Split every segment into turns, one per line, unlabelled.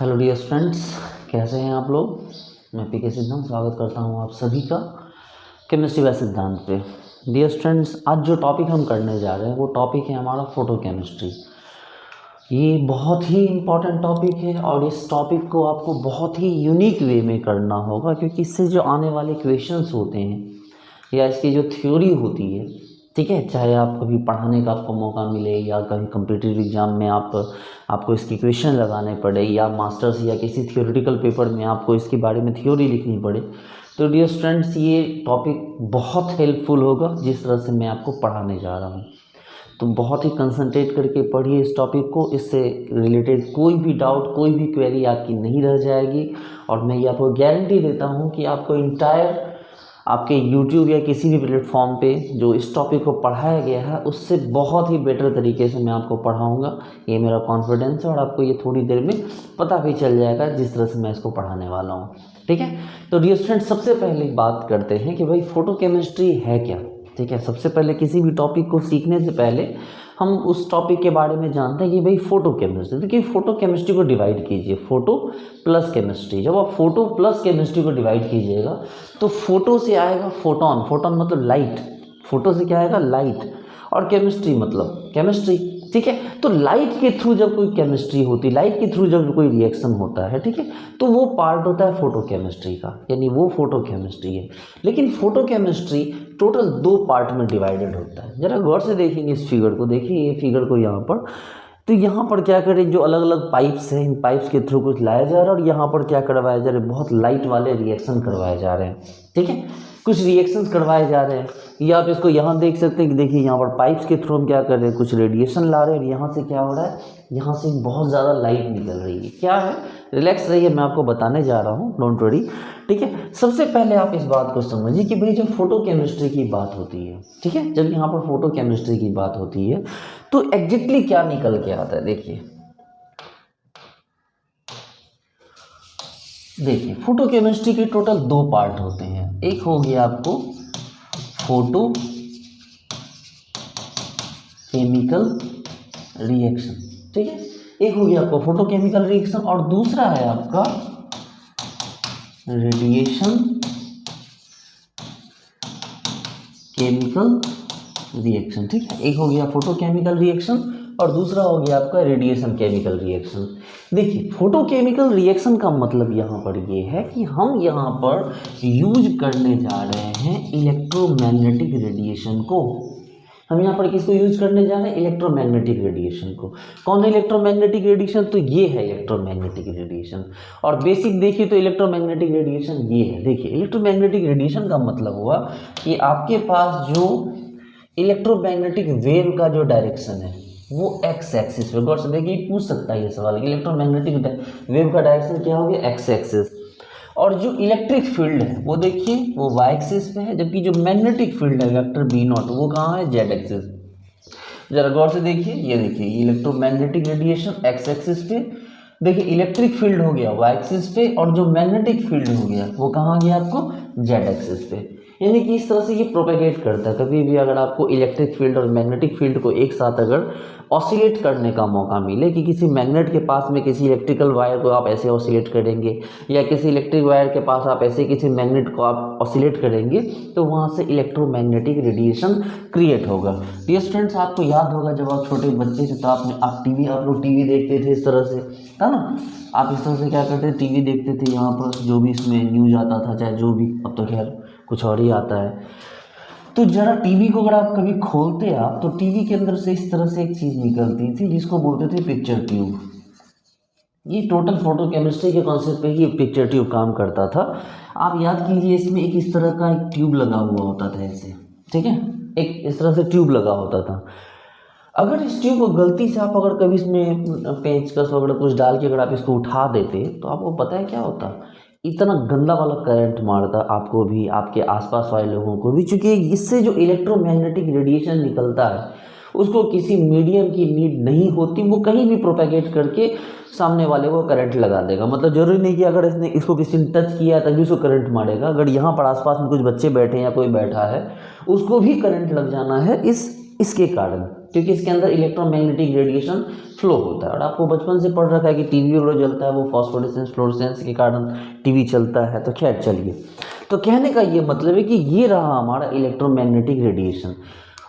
Hello dear friends, कैसे हैं आप लोग। मैं पी के सिद्धांत स्वागत करता हूं आप सभी का केमिस्ट्री व सिद्धांत पे। डियर फ्रेंड्स, आज जो टॉपिक हम करने जा रहे हैं वो टॉपिक है हमारा फोटो केमिस्ट्री। ये बहुत ही इम्पॉर्टेंट टॉपिक है और इस टॉपिक को आपको बहुत ही यूनिक वे में करना होगा, क्योंकि इससे जो आने वाले क्वेश्चंस होते हैं या इसकी जो थ्योरी होती है, ठीक है, चाहे आप कभी पढ़ाने का आपको मौका मिले या कभी कम्पिटिटिव एग्जाम में आपको इसकी क्वेश्चन लगाने पड़े या मास्टर्स या किसी थियोरेटिकल पेपर में आपको इसके बारे में थ्योरी लिखनी पड़े, तो डियर स्टूडेंट्स ये टॉपिक बहुत हेल्पफुल होगा जिस तरह से मैं आपको पढ़ाने जा रहा हूँ। तो बहुत ही कंसंट्रेट करके पढ़िए इस टॉपिक को, इससे रिलेटेड कोई भी डाउट, कोई भी क्वेरी आपकी नहीं रह जाएगी। और मैं ये आपको गारंटी देता हूँ कि आपको इंटायर आपके YouTube या किसी भी प्लेटफॉर्म पे जो इस टॉपिक को पढ़ाया गया है उससे बहुत ही बेटर तरीके से मैं आपको पढ़ाऊँगा। ये मेरा कॉन्फिडेंस है और आपको ये थोड़ी देर में पता भी चल जाएगा जिस तरह से मैं इसको पढ़ाने वाला हूँ, ठीक है। तो डियर स्टूडेंट, सबसे पहले बात करते हैं कि भाई फोटो केमिस्ट्री है क्या, ठीक है। सबसे पहले किसी भी टॉपिक को सीखने से पहले हम उस टॉपिक के बारे में जानते हैं कि भाई फोटो केमिस्ट्री। देखिए, फोटो केमिस्ट्री को डिवाइड कीजिए, फोटो प्लस केमिस्ट्री। जब आप फोटो प्लस केमिस्ट्री को डिवाइड कीजिएगा तो फोटो से आएगा फोटोन, फोटोन मतलब लाइट, फोटो से क्या आएगा लाइट, और केमिस्ट्री मतलब केमिस्ट्री, ठीक है। तो लाइट के थ्रू जब कोई केमिस्ट्री होती है, लाइट के थ्रू जब कोई रिएक्शन होता है, ठीक है, तो वो पार्ट होता है फोटो केमिस्ट्री का, यानी वो फोटो केमिस्ट्री है। लेकिन फोटो केमिस्ट्री टोटल दो पार्ट में डिवाइडेड होता है। जरा गौर से देखेंगे इस फिगर को, देखिए ये फिगर को यहाँ पर, तो यहाँ पर क्या करें, जो अलग अलग पाइप्स हैं, इन पाइप्स के थ्रू कुछ लाया जा रहा है और यहाँ पर क्या करवाया जा रहा है, बहुत लाइट वाले रिएक्शन करवाए जा रहे हैं, ठीक है, कुछ रिएक्शंस करवाए जा रहे हैं। या आप इसको यहाँ देख सकते हैं कि देखिए यहाँ पर पाइप्स के थ्रू हम क्या कर रहे हैं, कुछ रेडिएशन ला रहे हैं और यहाँ से क्या हो रहा है, यहाँ से बहुत ज़्यादा लाइट निकल रही है। क्या है, रिलैक्स रहिए, मैं आपको बताने जा रहा हूँ, डोंट वरी, ठीक है। सबसे पहले आप इस बात को समझिए कि भाई जब फोटो केमिस्ट्री की बात होती है, ठीक है, जब यहाँ पर फोटो केमिस्ट्री की बात होती है तो एग्जैक्टली क्या निकल के आता है। देखिए फोटो केमिस्ट्री के टोटल दो पार्ट होते हैं। एक हो गया आपको फोटो केमिकल रिएक्शन, ठीक है, एक हो गया आपको फोटो केमिकल रिएक्शन और दूसरा है आपका रेडिएशन केमिकल रिएक्शन, ठीक है। एक हो गया फोटो केमिकल रिएक्शन और दूसरा हो गया आपका रेडिएशन केमिकल रिएक्शन। देखिए फोटो केमिकल रिएक्शन का मतलब यहाँ पर ये है कि हम यहाँ पर यूज करने जा रहे हैं इलेक्ट्रोमैग्नेटिक रेडिएशन को। हम यहाँ पर किसको यूज करने जा रहे हैं, इलेक्ट्रोमैग्नेटिक रेडिएशन को। कौन है इलेक्ट्रोमैग्नेटिक रेडिएशन, तो ये है इलेक्ट्रोमैग्नेटिक रेडिएशन। और बेसिक देखिए तो इलेक्ट्रोमैग्नेटिक रेडिएशन ये है। देखिए इलेक्ट्रोमैग्नेटिक रेडिएशन का मतलब हुआ कि आपके पास जो इलेक्ट्रोमैग्नेटिक वेव का जो डायरेक्शन है वो एक्स एक्सिस पे, गौर से देखिए पूछ सकता है ये सवाल कि इलेक्ट्रोमैग्नेटिक वेव का डायरेक्शन क्या हो गया, एक्स एक्सिस, और जो इलेक्ट्रिक फील्ड है वो देखिए वो वाई एक्सिस पे है, जबकि जो मैग्नेटिक फील्ड है वेक्टर बी नॉट वो कहाँ है, जेड एक्सिस। जरा गौर से देखिए, ये देखिए इलेक्ट्रोमैग्नेटिक रेडिएशन एक्स एक्सिस पे, देखिए इलेक्ट्रिक फील्ड हो गया वाई एक्सिस पे और जो मैग्नेटिक फील्ड हो गया वो कहाँ गया आपको, जेड एक्सिस पे। यानी कि इस तरह से ये प्रोपेगेट करता है। कभी भी अगर आपको इलेक्ट्रिक फील्ड और मैग्नेटिक फील्ड को एक साथ अगर ऑसिलेट करने का मौका मिले कि किसी मैग्नेट के पास में किसी इलेक्ट्रिकल वायर को आप ऐसे ऑसिलेट करेंगे या किसी इलेक्ट्रिक वायर के पास आप ऐसे किसी मैग्नेट को आप ऑसिलेट करेंगे, तो वहाँ से इलेक्ट्रोमैग्नेटिक रेडिएशन क्रिएट होगा। डियर स्टूडेंट्स, आपको याद होगा जब आप छोटे बच्चे थे तो आप लोग टीवी देखते थे इस तरह से, था ना, आप इस तरह से क्या करते थे, टीवी देखते थे, यहाँ पर जो भी इसमें न्यूज आता था चाहे जो भी, अब तो खैर कुछ और ही आता है। तो जरा टीवी को अगर आप कभी खोलते आप तो टीवी के अंदर से इस तरह से एक चीज़ निकलती थी जिसको बोलते थे पिक्चर ट्यूब। ये टोटल फोटो केमिस्ट्री के कॉन्सेप्ट पे ही पिक्चर ट्यूब काम करता था। आप याद कीजिए, इसमें एक इस तरह का एक ट्यूब लगा हुआ होता था ऐसे, ठीक है, एक इस तरह से ट्यूब लगा होता था। अगर इस ट्यूब को गलती से आप अगर कभी इसमें पेचकस वगैरह कुछ डाल के अगर आप इसको उठा देते तो आपको पता है क्या होता, इतना गंदा वाला करंट मारता आपको भी, आपके आसपास वाले लोगों को भी, क्योंकि इससे जो इलेक्ट्रोमैग्नेटिक रेडिएशन निकलता है उसको किसी मीडियम की नीड नहीं होती, वो कहीं भी प्रोपेगेट करके सामने वाले को करंट लगा देगा। मतलब जरूरी नहीं कि अगर इसने इसको किसी ने टच किया तभी उसको करंट मारेगा। अगर यहाँ पर आसपास में कुछ बच्चे बैठे हैं या कोई बैठा है उसको भी करंट लग जाना है इसके कारण, क्योंकि इसके अंदर इलेक्ट्रोमैग्नेटिक रेडिएशन फ्लो होता है। और आपको बचपन से पढ़ रखा है कि टीवी वगैरह जलता है वो फॉस्फोरेसेंस फ्लोरेसेंस के कारण टीवी चलता है। तो खैर चलिए, तो कहने का ये मतलब है कि ये रहा हमारा इलेक्ट्रोमैग्नेटिक रेडिएशन।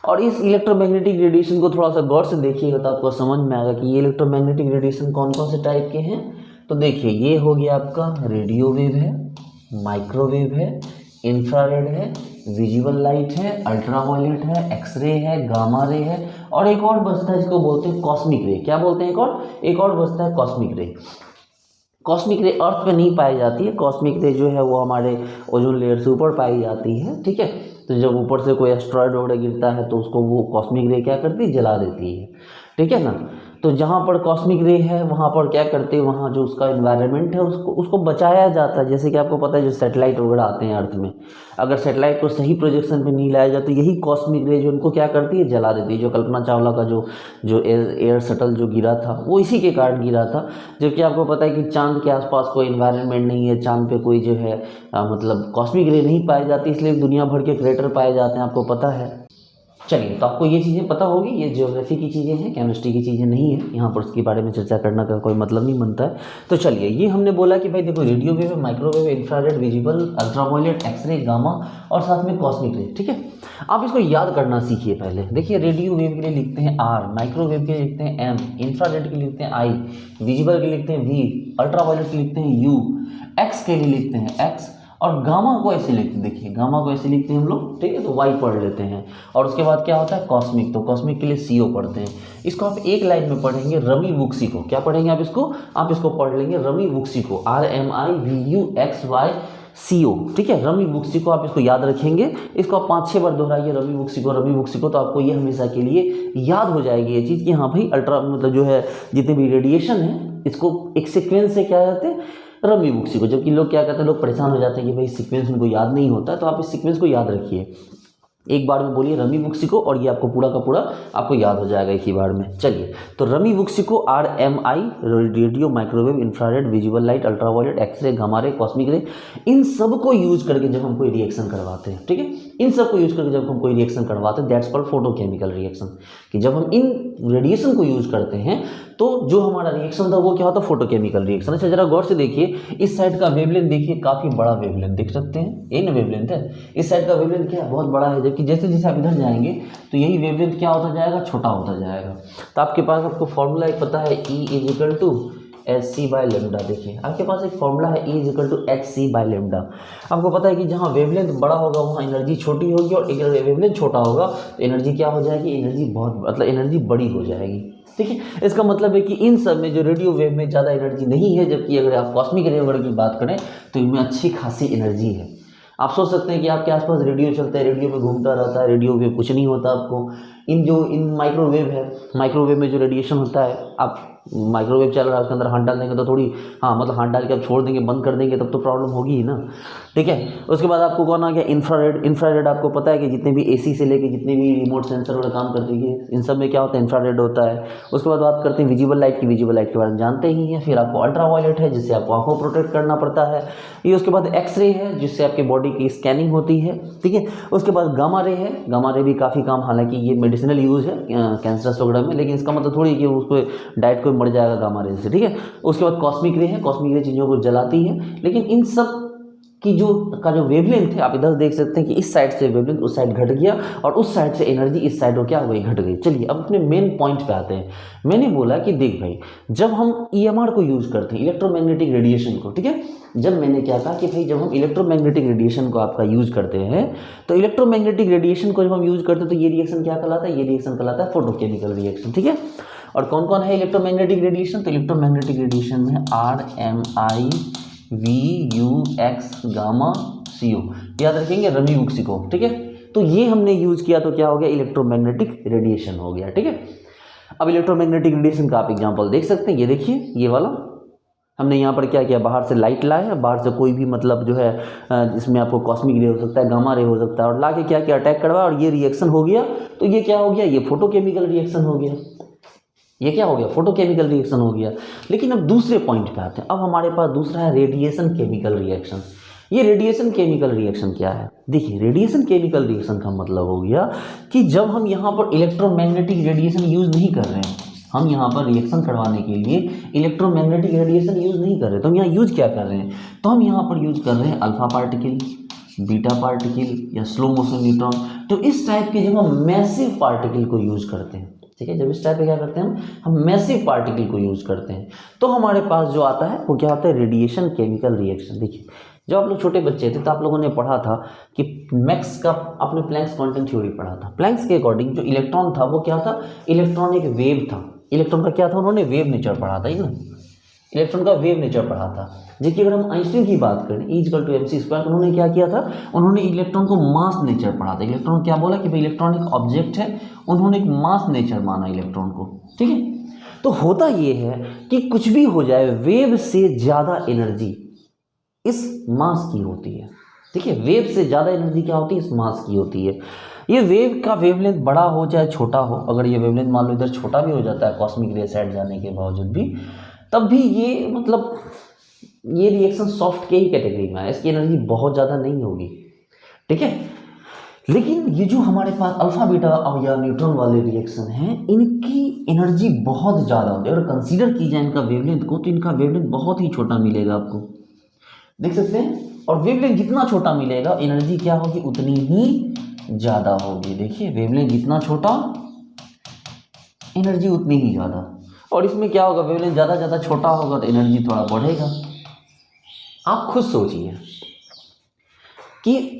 और इस इलेक्ट्रोमैग्नेटिक रेडिएशन को थोड़ा सा गौर से देखिएगा तो आपको समझ में आएगा कि ये इलेक्ट्रोमैग्नेटिक रेडिएशन कौन कौन से टाइप के हैं। तो देखिए, ये हो गया आपका रेडियो वेव है, माइक्रोवेव है, इंफ्रारेड है, विजिबल लाइट है, अल्ट्रावायलेट है, एक्सरे है, गामा रे है, और एक और बचता है जिसको बोलते हैं कॉस्मिक रे। क्या बोलते हैं? एक और बचता है कॉस्मिक रे। कॉस्मिक रे अर्थ पे नहीं पाई जाती है। कॉस्मिक रे जो है वो हमारे ओजोन लेयर से ऊपर पाई जाती है, ठीक है। तो जब ऊपर से कोई एस्ट्रॉयड वगैरह गिरता है तो उसको वो कॉस्मिक रे क्या करती है? जला देती है, ठीक है ना। तो जहाँ पर कॉस्मिक रे है वहाँ पर क्या करते हैं, वहाँ जो उसका एनवायरनमेंट है उसको बचाया जाता है। जैसे कि आपको पता है जो सैटेलाइट वगैरह आते हैं अर्थ में, अगर सैटेलाइट को सही प्रोजेक्शन पे नहीं लाया जाता तो यही कॉस्मिक रे जो उनको क्या करती है? जला देती है। जो कल्पना चावला का जो एयर शटल जो गिरा था वो इसी के कारण गिरा था। जबकि आपको पता है कि चांद के आसपास कोई एनवायरनमेंट नहीं है, चांद पे कोई जो है मतलब कॉस्मिक रे नहीं पाई जाती, इसलिए दुनिया भर के क्रेटर पाए जाते हैं, आपको पता है। चलिए, तो आपको ये चीज़ें पता होगी, ये ज्योग्राफी की चीज़ें हैं, केमिस्ट्री की चीज़ें नहीं है, यहाँ पर उसके बारे में चर्चा करने का कोई मतलब नहीं बनता है। तो चलिए, ये हमने बोला कि भाई देखो, radio wave, microwave, infrared, visible, ultraviolet, x ray, gamma और साथ में कॉस्मिक रे, ठीक है। आप इसको याद करना सीखिए पहले। देखिए, रेडियो वेव के लिए लिखते हैं आर, माइक्रोवेव के लिए लिखते हैं एम, इंफ्रारेड के लिए लिखते हैं आई, विजिबल के लिए लिखते हैं वी, अल्ट्रावायलेट के लिए लिखते हैं यू, एक्स के लिए लिखते हैं एक्स, और गामा को ऐसे लिखते हैं। देखिए, गामा को ऐसे लिखते हैं हम लोग, ठीक है, तो वाई पढ़ लेते हैं। और उसके बाद क्या होता है? कॉस्मिक। तो कॉस्मिक के लिए सीओ पढ़ते हैं। इसको आप एक लाइन में पढ़ेंगे, रमी वुक्सी को। क्या पढ़ेंगे आप इसको पढ़ लेंगे रमी वुक्सी को, RMIVUXYCO, ठीक है। रमी वुक्सी को आप इसको याद रखेंगे। इसको आप 5-6 बार दोहराइए, रमी वुक्सी को, तो आपको ये हमेशा के लिए याद हो जाएगी ये चीज़ कि हाँ भाई, अल्ट्रा मतलब जो है जितने भी रेडिएशन है इसको एक सीक्वेंस से क्या कहते हैं? रमी वुक्सी को। जबकि लोग क्या कहते हैं, लोग परेशान हो जाते हैं कि भाई सीक्वेंस उनको याद नहीं होता। तो आप इस सीक्वेंस को याद रखिए, एक बार में बोलिए रमी वुक्सी को, और ये आपको पूरा का पूरा आपको याद हो जाएगा एक ही बार में। चलिए, तो रमी वुक्सी को RMI, radio, microwave, infrared, visible light, ultraviolet, x ray, gamma ray, cosmic ray, इन सब को यूज करके जब हम कोई रिएक्शन करवाते हैं, ठीक है, इन सब को यूज करके जब हम कोई रिएक्शन करवाते हैं, दैट्स कॉल्ड फोटोकेमिकल रिएक्शन। कि जब हम इन रेडिएशन को यूज करते हैं तो जो हमारा रिएक्शन था वो क्या होता है? Photochemical reaction. अच्छा, जरा गौर से देखिए, इस साइड का वेवलेंथ देखिए, काफी बड़ा वेवलेंथ देख सकते हैं, ये न वेवलेंथ है। इस साइड का वेवलेंथ क्या है? बहुत बड़ा है। जबकि जैसे जैसे आप इधर जाएंगे तो यही वेवलेंथ क्या होता जाएगा? छोटा होता जाएगा। तो आपके पास आपको फॉर्मूला एक पता है, E = hc/λ। देखिए, आपके पास एक फॉर्मूला है, E = hc/λ। आपको पता है कि जहाँ वेवलेंथ बड़ा होगा वहाँ एनर्जी छोटी होगी, और अगर वेवलेंथ छोटा होगा तो एनर्जी क्या हो जाएगी? एनर्जी एनर्जी बड़ी हो जाएगी, ठीक है। इसका मतलब है कि इन सब में जो रेडियो वेव में ज़्यादा एनर्जी नहीं है, जबकि अगर आप कॉस्मिक रे वगैरह की बात करें तो इनमें अच्छी खासी एनर्जी है। आप सोच सकते हैं कि आपके आसपास रेडियो चलता है, रेडियो में घूमता रहता है, रेडियो वेव कुछ नहीं होता आपको। इन माइक्रोवेव है, माइक्रोवेव में जो रेडिएशन होता है, आप माइक्रोवेव चल रहा है उसके अंदर हाथ डाल देंगे तो थोड़ी, हाँ मतलब हाथ डाल के आप छोड़ देंगे, बंद कर देंगे, तब तो प्रॉब्लम होगी ही ना, ठीक है। उसके बाद आपको कौन आ गया? इंफ्रारेड। इंफ्रारेड आपको पता है कि जितने भी AC से लेके जितने भी रिमोट सेंसर वाला काम करते हैं, इन सब में क्या होता है? इंफ्रारेड होता है। उसके बाद बात करते हैं विजिबल लाइट की। विजिबल लाइट के बारे में जानते ही हैं। फिर आपको अल्ट्रावायलेट है, जिससे आपको आंखों प्रोटेक्ट करना पड़ता है। ये उसके बाद एक्सरे है, जिससे आपके बॉडी की स्कैनिंग होती है, ठीक है। उसके बाद गामा रे है। गामा रे भी काफ़ी काम, हालांकि ये मेडिसिनल यूज़ है कैंसरस वगैरह में, लेकिन इसका मतलब थोड़ी कि उसको डाइट को मर जाएगा गामा रे से, ठीक है। उसके बाद कॉस्मिक रे है। कॉस्मिक रे चीज़ों को जलाती है, लेकिन इन सब की जो वेवलेंथ है, आप इधर देख सकते हैं कि इस साइड से वेवलेंथ उस साइड घट गया, और उस साइड से एनर्जी इस साइड हो क्या हो गई? घट गई। चलिए, अब अपने मेन पॉइंट पे आते हैं। मैंने बोला कि देख भाई, जब हम EMR को यूज करते हैं, इलेक्ट्रोमैग्नेटिक रेडिएशन को, ठीक है, जब मैंने क्या कहा कि भाई जब हम इलेक्ट्रोमैग्नेटिक रेडिएशन को आपका यूज करते हैं, तो इलेक्ट्रोमैग्नेटिक रेडिएशन को जब हम यूज करते हैं तो ये रिएक्शन क्या कहलाता है? ये रिएक्शन कहलाता है फोटोकेमिकल रिएक्शन, ठीक है। और कौन कौन है इलेक्ट्रोमैग्नेटिक रेडिएशन? तो इलेक्ट्रोमैग्नेटिक रेडिएशन में RMIVUX गामा CO, याद रखेंगे रमी वुक्सी को, ठीक है। तो ये हमने यूज किया तो क्या हो गया? इलेक्ट्रोमैग्नेटिक रेडिएशन हो गया, ठीक है। अब इलेक्ट्रोमैग्नेटिक रेडिएशन का आप एग्जांपल देख सकते हैं, ये देखिए, ये वाला हमने यहाँ पर क्या किया? बाहर से लाइट लाया है, बाहर से कोई भी मतलब जो है जिसमें आपको कॉस्मिक रे हो सकता है, गामा रे हो सकता है, और ला के क्या किया? अटैक करवाया, और ये रिएक्शन हो गया। तो ये क्या हो गया? ये फोटोकेमिकल रिएक्शन हो गया। ये क्या हो गया? फोटोकेमिकल रिएक्शन हो गया। लेकिन अब दूसरे पॉइंट पे आते हैं। अब हमारे पास दूसरा है रेडिएशन केमिकल रिएक्शन। ये रेडिएशन केमिकल रिएक्शन क्या है? देखिए, रेडिएशन केमिकल रिएक्शन का मतलब हो गया कि जब हम यहाँ पर इलेक्ट्रोमैग्नेटिक रेडिएशन यूज़ नहीं कर रहे हैं, हम यहाँ पर रिएक्शन करवाने के लिए इलेक्ट्रोमैग्नेटिक रेडिएशन यूज़ नहीं कर रहे, तो हम यहाँ यूज़ क्या कर रहे हैं? तो हम यहाँ पर यूज़ कर रहे हैं अल्फा पार्टिकल, बीटा पार्टिकल या स्लो मोशन न्यूट्रॉन। तो इस टाइप के जब हम मैसिव पार्टिकल को यूज़ करते हैं, ठीक है, जब इस टाइप पे क्या करते हैं हम मैसिव पार्टिकल को यूज़ करते हैं, तो हमारे पास जो आता है वो क्या होता है? Radiation chemical reaction. देखिए, जब आप लोग छोटे बच्चे थे तो आप लोगों ने पढ़ा था कि मैक्स का, आपने प्लैंक्स क्वांटम थ्योरी पढ़ा था। प्लैंक्स के अकॉर्डिंग जो इलेक्ट्रॉन था वो क्या था? इलेक्ट्रॉन एक वेव था। इलेक्ट्रॉन का क्या था? उन्होंने वेव नेचर पढ़ा था, ना, इलेक्ट्रॉन का वेव नेचर पढ़ा था। जबकि अगर हम आइंस्टीन की बात करें, E=mc², उन्होंने क्या किया था? उन्होंने इलेक्ट्रॉन को मास नेचर पढ़ा था। इलेक्ट्रॉन क्या बोला कि भाई इलेक्ट्रॉन एक ऑब्जेक्ट है, उन्होंने एक मास नेचर माना इलेक्ट्रॉन को, ठीक है। तो होता ये है कि कुछ भी हो जाए, वेव से ज़्यादा एनर्जी इस मास की होती है, ठीक है। वेव से ज़्यादा एनर्जी क्या होती है? इस मास की होती है। ये वेव का वेवलेंथ बड़ा हो चाहे छोटा हो, अगर ये वेवलेंथ मान लो इधर छोटा भी हो जाता है कॉस्मिक रे साइड जाने के बावजूद भी, तब भी ये मतलब ये रिएक्शन सॉफ्ट के ही कैटेगरी में है, इसकी एनर्जी बहुत ज़्यादा नहीं होगी, ठीक है। लेकिन ये जो हमारे पास अल्फा बीटा या न्यूट्रॉन वाले रिएक्शन हैं, इनकी एनर्जी बहुत ज़्यादा होती है। अगर कंसीडर की जाए इनका वेवलेंथ को, तो इनका वेवलेंथ बहुत ही छोटा मिलेगा आपको, देख सकते हैं। और वेवलेंथ जितना छोटा मिलेगा, एनर्जी क्या होगी? उतनी ही ज़्यादा होगी। देखिए, वेवलेंथ जितना छोटा, एनर्जी उतनी ही ज़्यादा। और इसमें क्या होगा? वेवलेंथ ज़्यादा छोटा होगा तो एनर्जी थोड़ा बढ़ेगा। आप खुद सोचिए कि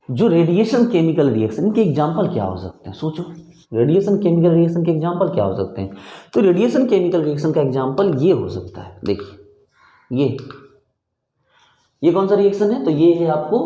जो रेडिएशन केमिकल रिएक्शन के एग्जाम्पल क्या हो सकते हैं? सोचो, रेडिएशन केमिकल रिएक्शन के एग्जाम्पल क्या हो सकते हैं? तो रेडिएशन केमिकल रिएक्शन का एग्जाम्पल ये हो सकता है। देखिए, ये कौन सा रिएक्शन है? तो ये है, आपको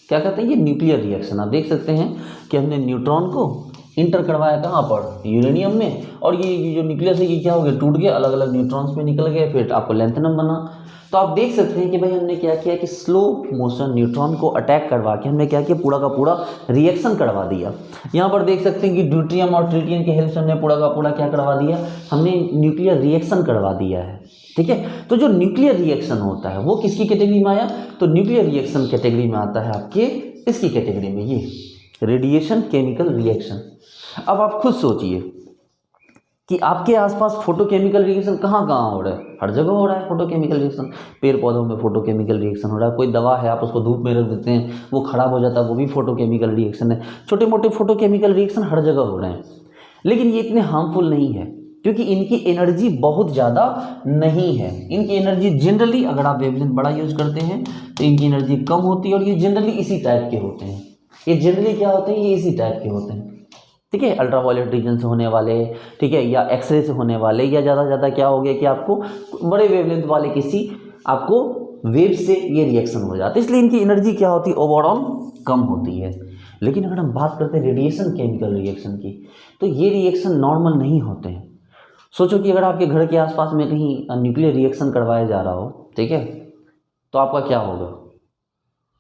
क्या कहते हैं? ये न्यूक्लियर रिएक्शन। आप देख सकते हैं कि हमने न्यूट्रॉन को इंटर करवाया कहाँ पर? यूरेनियम में। और ये जो न्यूक्लियस है, ये क्या हो गया? टूट गया, अलग अलग न्यूट्रॉन्स में निकल गए, फिर आपको लैंथेनम बना। तो आप देख सकते हैं कि भाई हमने क्या किया कि स्लो मोशन न्यूट्रॉन को अटैक करवा के हमने क्या किया? पूरा का पूरा रिएक्शन करवा दिया। यहाँ पर देख सकते हैं कि ड्यूट्रियम और ट्रिटियम के हेल्प से हमने पूरा का पूरा क्या करवा दिया? हमने न्यूक्लियर रिएक्शन करवा दिया है, ठीक है। तो जो न्यूक्लियर रिएक्शन होता है वो किसकी कैटेगरी में आया? तो न्यूक्लियर रिएक्शन कैटेगरी में आता है आपके इसकी कैटेगरी में, ये रेडिएशन केमिकल रिएक्शन। अब आप खुद सोचिए कि आपके आसपास फोटोकेमिकल रिएक्शन कहाँ कहाँ हो रहा है? हर जगह हो रहा है फोटोकेमिकल रिएक्शन। पेड़ पौधों में फोटोकेमिकल रिएक्शन हो रहा है। कोई दवा है, आप उसको धूप में रख देते हैं, वो खराब हो जाता है, वो भी फोटोकेमिकल रिएक्शन है। छोटे मोटे फोटोकेमिकल रिएक्शन हर जगह हो रहे हैं, लेकिन ये इतने हार्मफुल नहीं है क्योंकि इनकी एनर्जी बहुत ज़्यादा नहीं है। इनकी एनर्जी जनरली, अगर आप वेवलेंथ बड़ा यूज़ करते हैं तो इनकी एनर्जी कम होती है। और ये जनरली इसी टाइप के होते हैं। ये जनरली क्या होते हैं? ये इसी टाइप के होते हैं, ठीक है। अल्ट्रावायलेट रीजन से होने वाले, ठीक है, या एक्सरे से होने वाले, या ज़्यादा ज़्यादा क्या हो गया कि आपको बड़े वेवलेंथ वाले किसी आपको वेव से ये रिएक्शन हो जाता है। इसलिए इनकी एनर्जी क्या होती है? ओवरऑल कम होती है। लेकिन अगर हम बात करते हैं रेडिएशन केमिकल रिएक्शन की, तो ये रिएक्शन नॉर्मल नहीं होते हैं। सोचो कि अगर आपके घर के आसपास में कहीं न्यूक्लियर रिएक्शन करवाया जा रहा हो, ठीक है, तो आपका क्या होगा?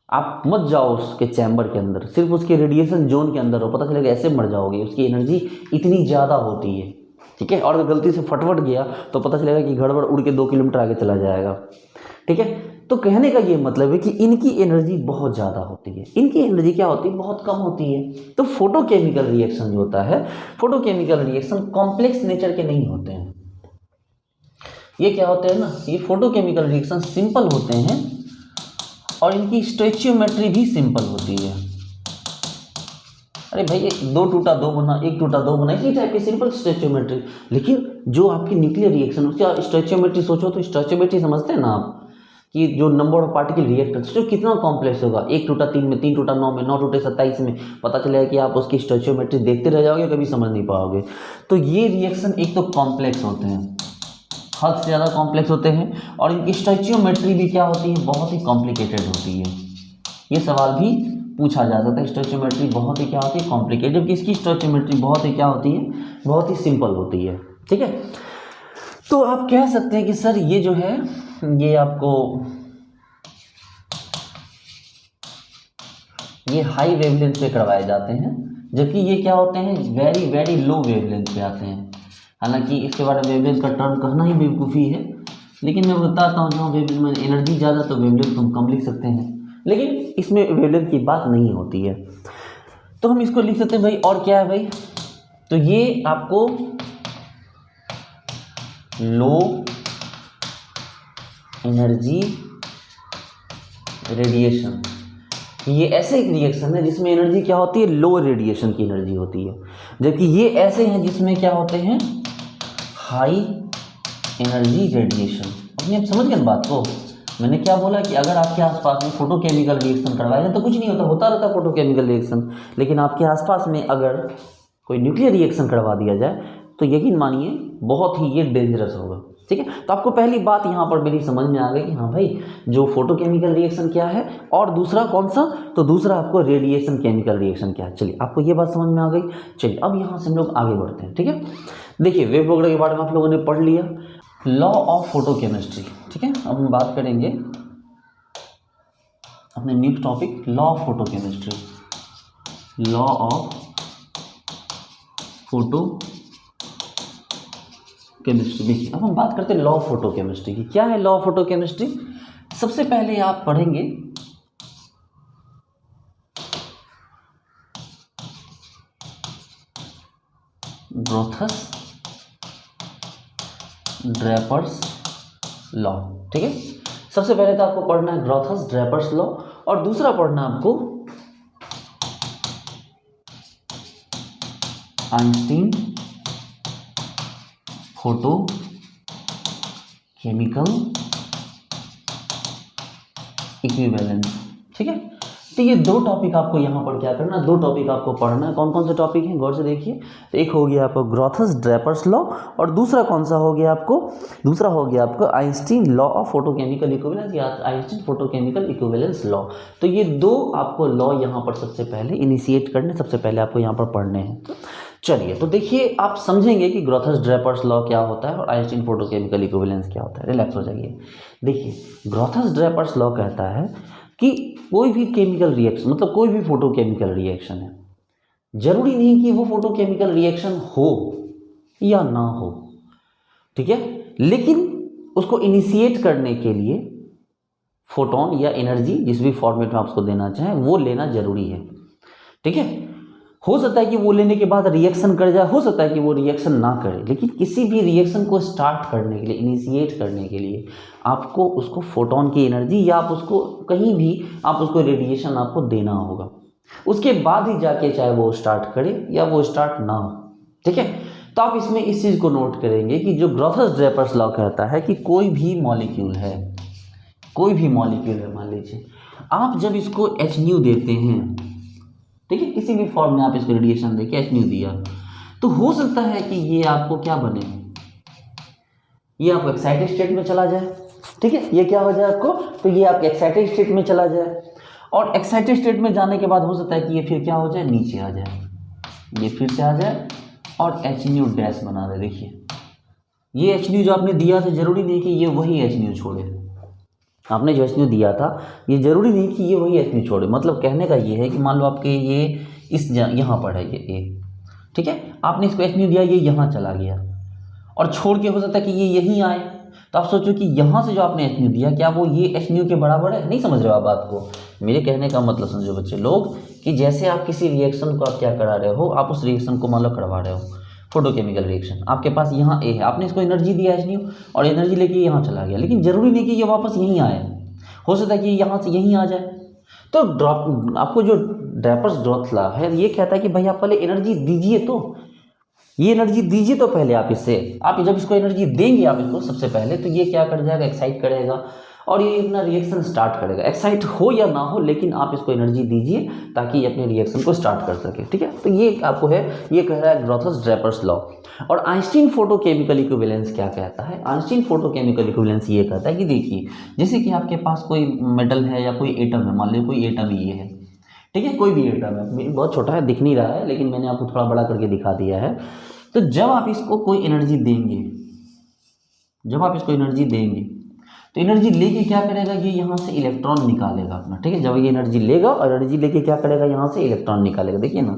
आप मत जाओ उसके चैम्बर के अंदर, सिर्फ उसके रेडिएशन जोन के अंदर हो, पता चलेगा ऐसे मर जाओगे। उसकी एनर्जी इतनी ज़्यादा होती है, ठीक है। और अगर गलती से फटवट गया तो पता चलेगा कि गड़बड़ उड़ के 2 किलोमीटर आगे चला जाएगा, ठीक है। तो कहने का ये मतलब है कि इनकी एनर्जी बहुत ज़्यादा होती है। इनकी एनर्जी क्या होती है? बहुत कम होती है। तो फोटोकेमिकल रिएक्शन जो होता है, फोटोकेमिकल रिएक्शन कॉम्प्लेक्स नेचर के नहीं होते हैं। ये क्या होते हैं ना, ये फोटोकेमिकल रिएक्शन सिंपल होते हैं और इनकी स्टोइचियोमेट्री भी सिंपल होती है। अरे भाई, 2 टूटा 2 बना, 1 टूटा 2 बना, इसी टाइप की सिंपल स्टोइचियोमेट्री। लेकिन जो आपकी न्यूक्लियर रिएक्शन, उसका स्टोइचियोमेट्री सोचो तो स्टोइचियोमेट्री समझते हैं ना आप, कि जो नंबर ऑफ पार्टिकल रिएक्ट करते हैं, कितना कॉम्प्लेक्स होगा। 1 टूटा 3 में, 3 टूटा 9 में, 9 टूटे 27 में। पता चलेगा कि आप उसकी स्टोइचियोमेट्री देखते रह जाओगे, कभी समझ नहीं पाओगे। तो ये रिएक्शन एक तो कॉम्प्लेक्स होते हैं, हद से ज़्यादा कॉम्प्लेक्स होते हैं, और इनकी स्टोइचियोमेट्री भी क्या होती है? बहुत ही कॉम्प्लिकेटेड होती है। ये सवाल भी पूछा जा सकता है, स्टोइचियोमेट्री बहुत ही क्या होती है? कॉम्प्लिकेटेड, जबकि इसकी स्टोइचियोमेट्री बहुत ही क्या होती है? बहुत ही सिंपल होती है, ठीक है। तो आप कह सकते हैं कि सर ये जो है, ये आपको ये हाई वेवलेंथ पे करवाए जाते हैं, जबकि ये क्या होते हैं? वेरी वेरी लो वेवलेंथ पे आते हैं। हालांकि इसके बारे में वेवलेंथ का टर्म कहना ही बेवकूफ़ी है, लेकिन मैं बताता हूँ, जहाँ वेवलेंथ में एनर्जी ज़्यादा तो वेवलेंथ हम कम लिख सकते हैं। लेकिन इसमें वेवलेंथ की बात नहीं होती है। तो हम इसको लिख सकते हैं भाई, और क्या है भाई, तो ये आपको लो एनर्जी रेडिएशन, ये ऐसे एक रिएक्शन है जिसमें एनर्जी क्या होती है, लो रेडिएशन की एनर्जी होती है, जबकि ये ऐसे हैं जिसमें क्या होते हैं, हाई एनर्जी रेडिएशन। अपने आप समझ गए बात को। मैंने क्या बोला कि अगर आपके आसपास में फोटोकेमिकल रिएक्शन करवाया जाए तो कुछ नहीं होता, होता रहता फोटोकेमिकल रिएक्शन, लेकिन आपके आसपास में अगर कोई न्यूक्लियर रिएक्शन करवा दिया जाए तो यकीन मानिए बहुत ही ये डेंजरस होगा। ठीक है, तो आपको पहली बात यहाँ पर मेरी समझ में आ गई कि हाँ भाई जो फोटोकेमिकल रिएक्शन क्या है, और दूसरा कौन सा, तो दूसरा आपको रेडिएशन केमिकल रिएक्शन क्या है। चलिए आपको ये बात समझ में आ गई। चलिए अब यहाँ से हम लोग आगे बढ़ते हैं। ठीक है, देखिए वेव वगैरह के बारे में आप लोगों ने पढ़ लिया, लॉ ऑफ फोटोकेमिस्ट्री। ठीक है, अब हम बात करेंगे अपने next topic, law of photochemistry. Law of photochemistry. देखिए अब हम बात करते हैं लॉ ऑफ फोटोकेमिस्ट्री की। क्या है लॉ ऑफ फोटोकेमिस्ट्री? सबसे पहले आप पढ़ेंगे ग्रोथस ड्रैपर्स लॉ। ठीक है, सबसे पहले तो आपको पढ़ना है ग्रोथस ड्रैपर्स लॉ, और दूसरा पढ़ना आपको आइंस्टीन फोटो केमिकल इक्विवेलेंस। ठीक है, तो ये दो टॉपिक आपको यहाँ पर क्या करना है, दो टॉपिक आपको पढ़ना है। कौन कौन से टॉपिक हैं गौर से देखिए। तो एक हो गया आपको ग्रोथस ड्रैपर्स लॉ, और दूसरा कौन सा हो गया आपको, दूसरा हो गया आपको Einstein law of photochemical equivalence या आइंस्टीन फोटोकेमिकल इक्विवेलेंस लॉ। तो ये दो आपको लॉ यहाँ पर सबसे पहले इनिशिएट करने, सबसे पहले आपको यहाँ पर पढ़ने हैं। चलिए तो देखिए आप समझेंगे कि ग्रोथस ड्रैपर्स लॉ क्या होता है और आइंस्टीन फोटोकेमिकल इक्विवेलेंस क्या होता है। रिलैक्स हो जाइए। देखिए ग्रोथस ड्रैपर्स लॉ कहता है कि कोई भी केमिकल रिएक्शन, मतलब कोई भी फोटोकेमिकल रिएक्शन है, जरूरी नहीं कि वो फोटोकेमिकल रिएक्शन हो या ना हो, ठीक है, लेकिन उसको इनिशिएट करने के लिए फोटोन या एनर्जी जिस भी फॉर्मेट में आप उसको देना चाहें वो लेना जरूरी है। ठीक है, हो सकता है कि वो लेने के बाद रिएक्शन कर जाए, हो सकता है कि वो रिएक्शन ना करे, लेकिन किसी भी रिएक्शन को स्टार्ट करने के लिए, इनिशिएट करने के लिए आपको उसको फोटोन की एनर्जी या आप उसको कहीं भी आप उसको रेडिएशन आपको देना होगा, उसके बाद ही जाके चाहे वो स्टार्ट करे या वो स्टार्ट ना हो। ठीक है, तो आप इसमें इस चीज़ को नोट करेंगे कि जो ग्रोथस ड्रैपर्स लॉ कहता है कि कोई भी मॉलिक्यूल है, कोई भी मॉलिक्यूल है, मान लीजिए आप जब इसको HNu देते हैं, ठीक है, किसी भी फॉर्म में आप इसको रेडिएशन देके HNu दिया, तो हो सकता है कि ये आपको क्या बने, ये आपको एक्साइटेड स्टेट में चला जाए। ठीक है, ये क्या हो जाए आपको, तो ये आपके एक्साइटेड स्टेट में चला जाए, और एक्साइटेड स्टेट में जाने के बाद हो सकता है कि ये फिर क्या हो जाए, नीचे आ जाए, ये फिर से आ जाए और HNu डैश बना दे। देखिए ये HNu जो आपने दिया था, जरूरी नहीं कि ये वही HNu छोड़े, आपने जो HNu दिया था ये जरूरी नहीं कि ये वही HNu छोड़े। मतलब कहने का ये है कि मान लो आपके ये इस यहाँ पर है ये, ठीक है, आपने इसको HNu दिया, ये यहाँ चला गया और छोड़ के हो सकता है कि ये यहीं आए, तो आप सोचो कि यहाँ से जो आपने HNu दिया क्या वो ये HNu के बराबर है? नहीं समझ रहे हो आप बात को। मेरे कहने का मतलब समझो बच्चे लोग कि जैसे आप किसी रिएक्शन को आप क्या करा रहे हो, आप उस रिएक्शन को मान लो करवा रहे हो, फोटोकेमिकल रिएक्शन, आपके पास यहाँ A है, आपने इसको एनर्जी दिया HNu और एनर्जी लेके यहाँ चला गया, लेकिन जरूरी नहीं कि ये वापस यहीं आए, हो सकता है कि यहाँ से यहीं आ जाए। तो ड्रॉप आपको जो ड्रैपर्स ग्रोथ लॉ है ये कहता है कि भाई आप पहले एनर्जी दीजिए, तो ये एनर्जी दीजिए तो पहले आप इससे, आप जब इसको एनर्जी देंगे आप इसको सबसे पहले, तो ये क्या कर जाएगा, एक्साइट करेगा और ये अपना रिएक्शन स्टार्ट करेगा। एक्साइट हो या ना हो, लेकिन आप इसको एनर्जी दीजिए ताकि ये अपने रिएक्शन को स्टार्ट कर सके। ठीक है, तो ये आपको है, ये कह रहा है ग्रोथस ड्रैपर्स लॉ। और आइंस्टीन फोटोकेमिकल इक्विवेलेंस क्या कहता है? आइंस्टीन फोटोकेमिकल इक्विवेलेंस ये कहता है कि देखिए जैसे कि आपके पास कोई मेटल है या कोई एटम है, मान लीजिए कोई एटम ये है, ठीक है, कोई भी एटम है, बहुत छोटा है दिख नहीं रहा है लेकिन मैंने आपको थोड़ा बड़ा करके दिखा दिया है। तो जब आप इसको कोई एनर्जी देंगे, जब आप इसको एनर्जी देंगे तो एनर्जी लेके क्या करेगा, ये यहाँ से इलेक्ट्रॉन निकालेगा अपना। ठीक है, जब ये एनर्जी लेगा और एनर्जी लेके क्या करेगा, यहाँ से इलेक्ट्रॉन निकालेगा। देखिए ना,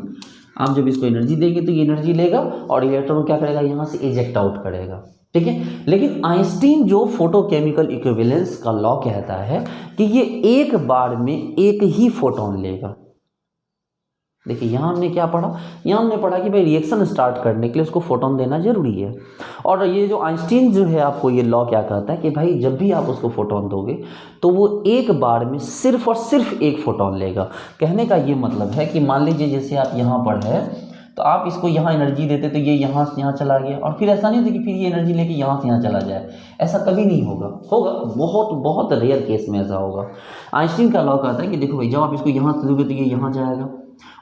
आप जब इसको एनर्जी देंगे तो ये एनर्जी लेगा और इलेक्ट्रॉन क्या करेगा, यहाँ से इजेक्ट आउट करेगा। ठीक है। लेकिन आइंस्टीन जो फोटोकेमिकल इक्विवेलेंस का लॉ कहता है कि ये एक बार में एक ही फोटोन लेगा। देखिए यहाँ हमने क्या पढ़ा, यहाँ हमने पढ़ा कि भाई रिएक्शन स्टार्ट करने के लिए उसको फोटोन देना जरूरी है। और ये जो आइंस्टीन जो है आपको ये लॉ क्या कहता है कि भाई जब भी आप उसको फोटोन दोगे तो वो एक बार में सिर्फ और सिर्फ एक फोटोन लेगा। कहने का ये मतलब है कि मान लीजिए जैसे आप यहाँ पर है तो आप इसको यहाँ एनर्जी देते तो ये यहाँ से यहाँ चला गया, और फिर ऐसा नहीं होता कि फिर ये एनर्जी लेके यहाँ से यहाँ चला जाए, ऐसा कभी नहीं होगा। बहुत बहुत रेयर केस में ऐसा होगा। आइंस्टीन का लॉ कहता है कि देखो भाई जब आप इसको यहाँ से दोगे तो ये यहाँ जाएगा,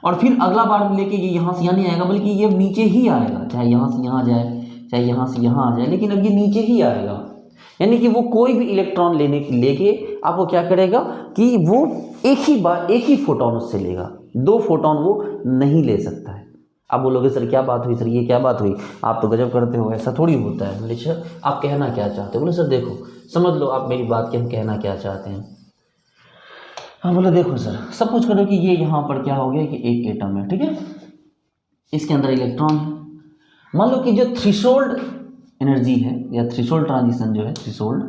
और फिर अगला बार में लेके ये यहाँ से यहाँ नहीं आएगा बल्कि ये नीचे ही आएगा, चाहे यहाँ से यहाँ जाए चाहे यहाँ से यहाँ आ जाए, लेकिन अब ये नीचे ही आएगा। यानी कि वो कोई भी इलेक्ट्रॉन लेके आपको क्या करेगा कि वो एक ही बार एक ही फोटोन उससे लेगा, दो फोटोन वो नहीं ले सकता है। आप बोलोगे सर क्या बात हुई, सर ये क्या बात हुई, आप तो गजब करते हो, ऐसा थोड़ी होता है। बोले सर आप कहना क्या चाहते हो, बोले सर देखो समझ लो आप मेरी बात कि हम कहना क्या चाहते हैं। हाँ बोले देखो सर सपोज करो कि ये यहाँ पर क्या हो गया कि एक एटम है, ठीक है, इसके अंदर इलेक्ट्रॉन है। मान लो कि जो थ्रेशोल्ड एनर्जी है या थ्रेशोल्ड ट्रांजिशन जो है थ्रेशोल्ड,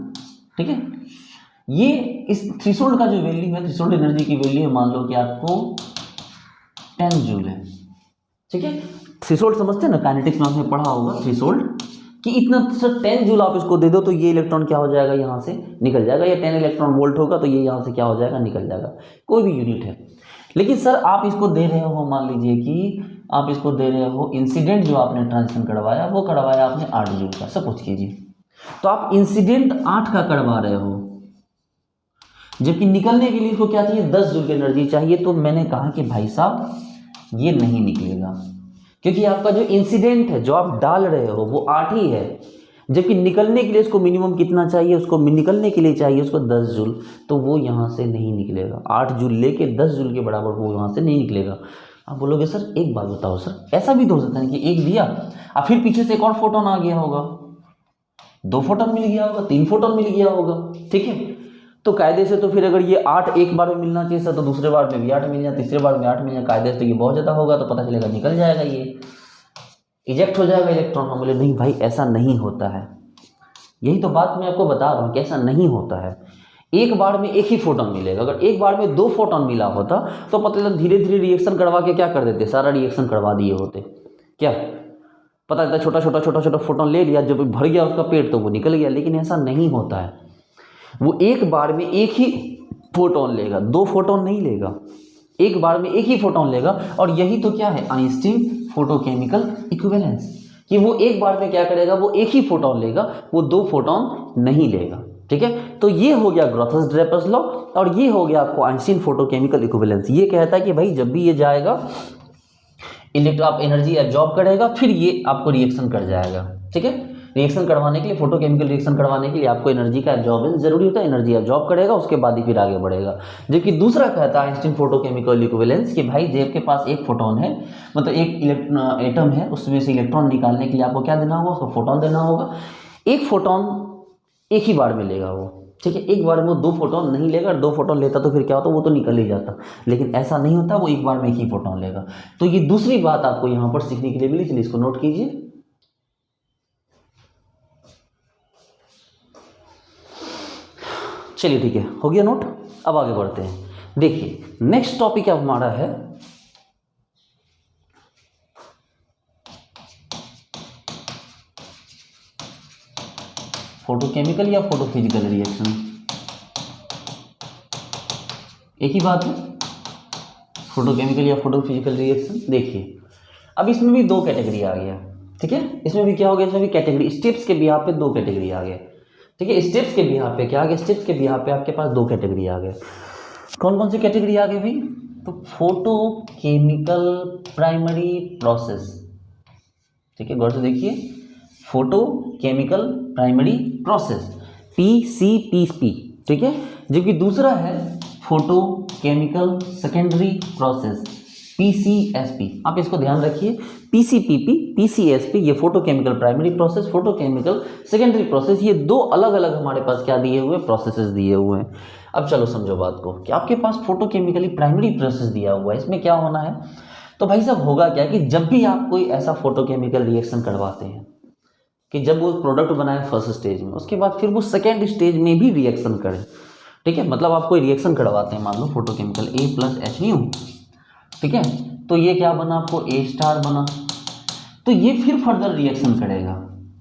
ठीक है, ये इस थ्रेशोल्ड का जो वैल्यू है, थ्रेशोल्ड एनर्जी की वैल्यू है, मान लो कि आपको 10 जूल है, ठीक है। थ्रेशोल्ड समझते हैं ना, काइनेटिक्स में आपने पढ़ा होगा थ्रेशोल्ड कि इतना सर 10 जूल आप इसको दे दो तो ये इलेक्ट्रॉन क्या हो जाएगा, यहाँ से निकल जाएगा, या 10 इलेक्ट्रॉन वोल्ट होगा तो ये यहाँ से क्या हो जाएगा, निकल जाएगा, कोई भी यूनिट है। लेकिन सर आप इसको दे रहे हो, मान लीजिए कि आप इसको दे रहे हो इंसिडेंट जो आपने ट्रांजिशन करवाया वो करवाया आपने 8 जूल का, सपोज कीजिए, तो आप इंसिडेंट 8 का करवा रहे हो, जबकि निकलने के लिए इसको क्या चाहिए, 10 जूल की एनर्जी चाहिए। तो मैंने कहा कि भाई साहब ये नहीं निकलेगा, क्योंकि आपका जो इंसिडेंट है जो आप डाल रहे हो वो 8 ही है, जबकि निकलने के लिए उसको मिनिमम कितना चाहिए, उसको निकलने के लिए चाहिए उसको 10 जूल, तो वो यहाँ से नहीं निकलेगा। 8 जूल लेके 10 जूल के बराबर वो यहाँ से नहीं निकलेगा। आप बोलोगे सर एक बात बताओ सर, ऐसा भी तो हो सकता है कि एक दिया और फिर पीछे से एक और फोटोन आ गया होगा, 2 फोटोन मिल गया होगा, 3 फोटोन मिल गया होगा, ठीक है। तो कायदे से तो फिर अगर ये 8 एक बार में मिलना चाहिए था तो दूसरे बार में भी 8 मिल जाए, तीसरे बार में 8 मिल जाए, कायदे से तो ये बहुत ज़्यादा होगा, तो पता चलेगा निकल जाएगा, ये इजेक्ट हो जाएगा इलेक्ट्रॉन। हम बोले नहीं भाई ऐसा नहीं होता है, यही तो बात मैं आपको बता रहा हूँ कि ऐसा नहीं होता है। एक बार में एक ही फोटोन मिलेगा। अगर एक बार में 2 फोटोन मिला होता तो पता चला धीरे धीरे रिएक्शन करवा के क्या कर देते, सारा रिएक्शन करवा दिए होते, क्या पता चलता छोटा छोटा फोटोन ले लिया, जब भर गया उसका पेट तो वो निकल गया। लेकिन ऐसा नहीं होता है, वो एक बार में एक ही फोटोन लेगा, 2 फोटोन नहीं लेगा, एक बार में एक ही फोटोन लेगा। और यही तो क्या है आइंस्टीन फोटोकेमिकल इक्विवेलेंस, कि वो एक बार में क्या करेगा, वो एक ही फोटोन लेगा, वो 2 फोटोन नहीं लेगा, ठीक है। तो ये हो गया ग्रोथस-ड्रेपर्स लॉ, और ये हो गया आपको आइंस्टीन फोटोकेमिकल इक्विवेलेंस। ये कहता है कि भाई जब भी ये जाएगा आप एनर्जी एब्जॉर्ब करेगा, फिर ये आपको रिएक्शन कर जाएगा, ठीक है। रिएक्शन करवाने के लिए, फोटोकेमिकल रिएक्शन करवाने के लिए आपको एनर्जी का एब्जॉर्बेंस जरूरी होता है, एनर्जी एब्जॉर्ब करेगा उसके बाद ही फिर आगे बढ़ेगा। जबकि दूसरा कहता है आइंस्टीन फोटोकेमिकल इक्विवेलेंस कि भाई जब के पास एक फोटोन है, मतलब एक एटम है, उसमें से इलेक्ट्रॉन निकालने के लिए आपको क्या देना होगा, उसको फोटोन देना होगा। एक फोटोन एक ही बार में लेगा वो, ठीक है, एक बार में वो 2 फोटोन नहीं लेगा। 2 फोटोन लेता तो फिर क्या होता, वो तो निकल ही जाता, लेकिन ऐसा नहीं होता, वो एक बार में एक ही फोटोन लेगा। तो ये दूसरी बात आपको यहाँ पर सीखने के लिए मिली, चलिए इसको नोट कीजिए। चलिए ठीक है, हो गया नोट। अब आगे बढ़ते हैं। देखिए नेक्स्ट टॉपिक अब हमारा है फोटोकेमिकल या फोटोफिजिकल रिएक्शन। एक ही बात है, फोटोकेमिकल या फोटोफिजिकल रिएक्शन। देखिए अब इसमें भी 2 कैटेगरी आ गया, ठीक है। इसमें भी क्या हो गया, इसमें भी कैटेगरी स्टेप्स के बिहाफ पे 2 कैटेगरी आ गया, ठीक है। स्टेप्स के बिहाफ पे क्या आ गया, स्टेप्स के बिहाफ पे आपके पास 2 कैटेगरी आ गए। कौन कौन सी कैटेगरी आ गई भाई, तो फोटोकेमिकल प्राइमरी प्रोसेस, ठीक है, गौर से देखिए, फोटोकेमिकल प्राइमरी प्रोसेस PCPP, ठीक है। जबकि दूसरा है फोटोकेमिकल सेकेंडरी प्रोसेस PCSP। आप इसको ध्यान रखिए, PCPP PCSP ये photochemical primary process, photochemical secondary process, ये 2 अलग अलग हमारे पास क्या दिए हुए, प्रोसेसेस दिए हुए हैं। अब चलो समझो बात को कि आपके पास फोटोकेमिकली प्राइमरी प्रोसेस दिया हुआ है, इसमें क्या होना है, तो भाई साहब होगा क्या कि जब भी आप कोई ऐसा फोटोकेमिकल रिएक्शन करवाते हैं कि जब वो प्रोडक्ट बनाए फर्स्ट स्टेज में, उसके बाद फिर वो सेकेंड स्टेज में भी रिएक्शन करे। ठीक है, मतलब आप कोई रिएक्शन करवाते हैं, मान लो फोटोकेमिकल A+HNu, ठीक है, तो ये क्या बना आपको A* बना, तो ये फिर फर्दर रिएक्शन करेगा।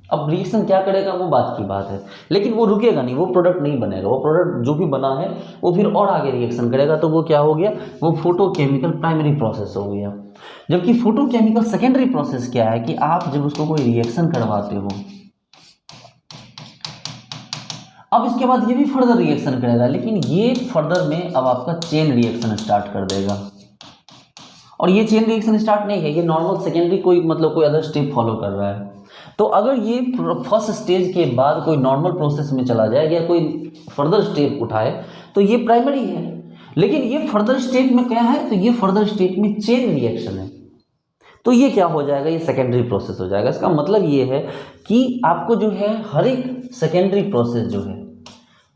अब रिएक्शन क्या करेगा वो बात की बात है, लेकिन वो रुकेगा नहीं, वो प्रोडक्ट नहीं बनेगा, वो प्रोडक्ट जो भी बना है वो फिर और आगे रिएक्शन करेगा, तो वो क्या हो गया, वो फोटोकेमिकल प्राइमरी प्रोसेस हो गया। जबकि फोटोकेमिकल सेकेंडरी प्रोसेस क्या है कि आप जब उसको कोई रिएक्शन करवाते हो, अब इसके बाद ये भी फर्दर रिएक्शन करेगा, लेकिन ये फर्दर में अब आपका चेन रिएक्शन स्टार्ट कर देगा। और ये चेन रिएक्शन स्टार्ट नहीं है, ये नॉर्मल सेकेंडरी कोई मतलब कोई अदर स्टेप फॉलो कर रहा है। तो अगर ये फर्स्ट स्टेज के बाद कोई नॉर्मल प्रोसेस में चला जाए या कोई फर्दर स्टेप उठाए तो ये प्राइमरी है, लेकिन ये फर्दर स्टेप में क्या है, तो ये फर्दर स्टेप में चेन रिएक्शन है, तो ये क्या हो जाएगा, ये सेकेंडरी प्रोसेस हो जाएगा। इसका मतलब ये है कि आपको जो है हर एक सेकेंडरी प्रोसेस जो है,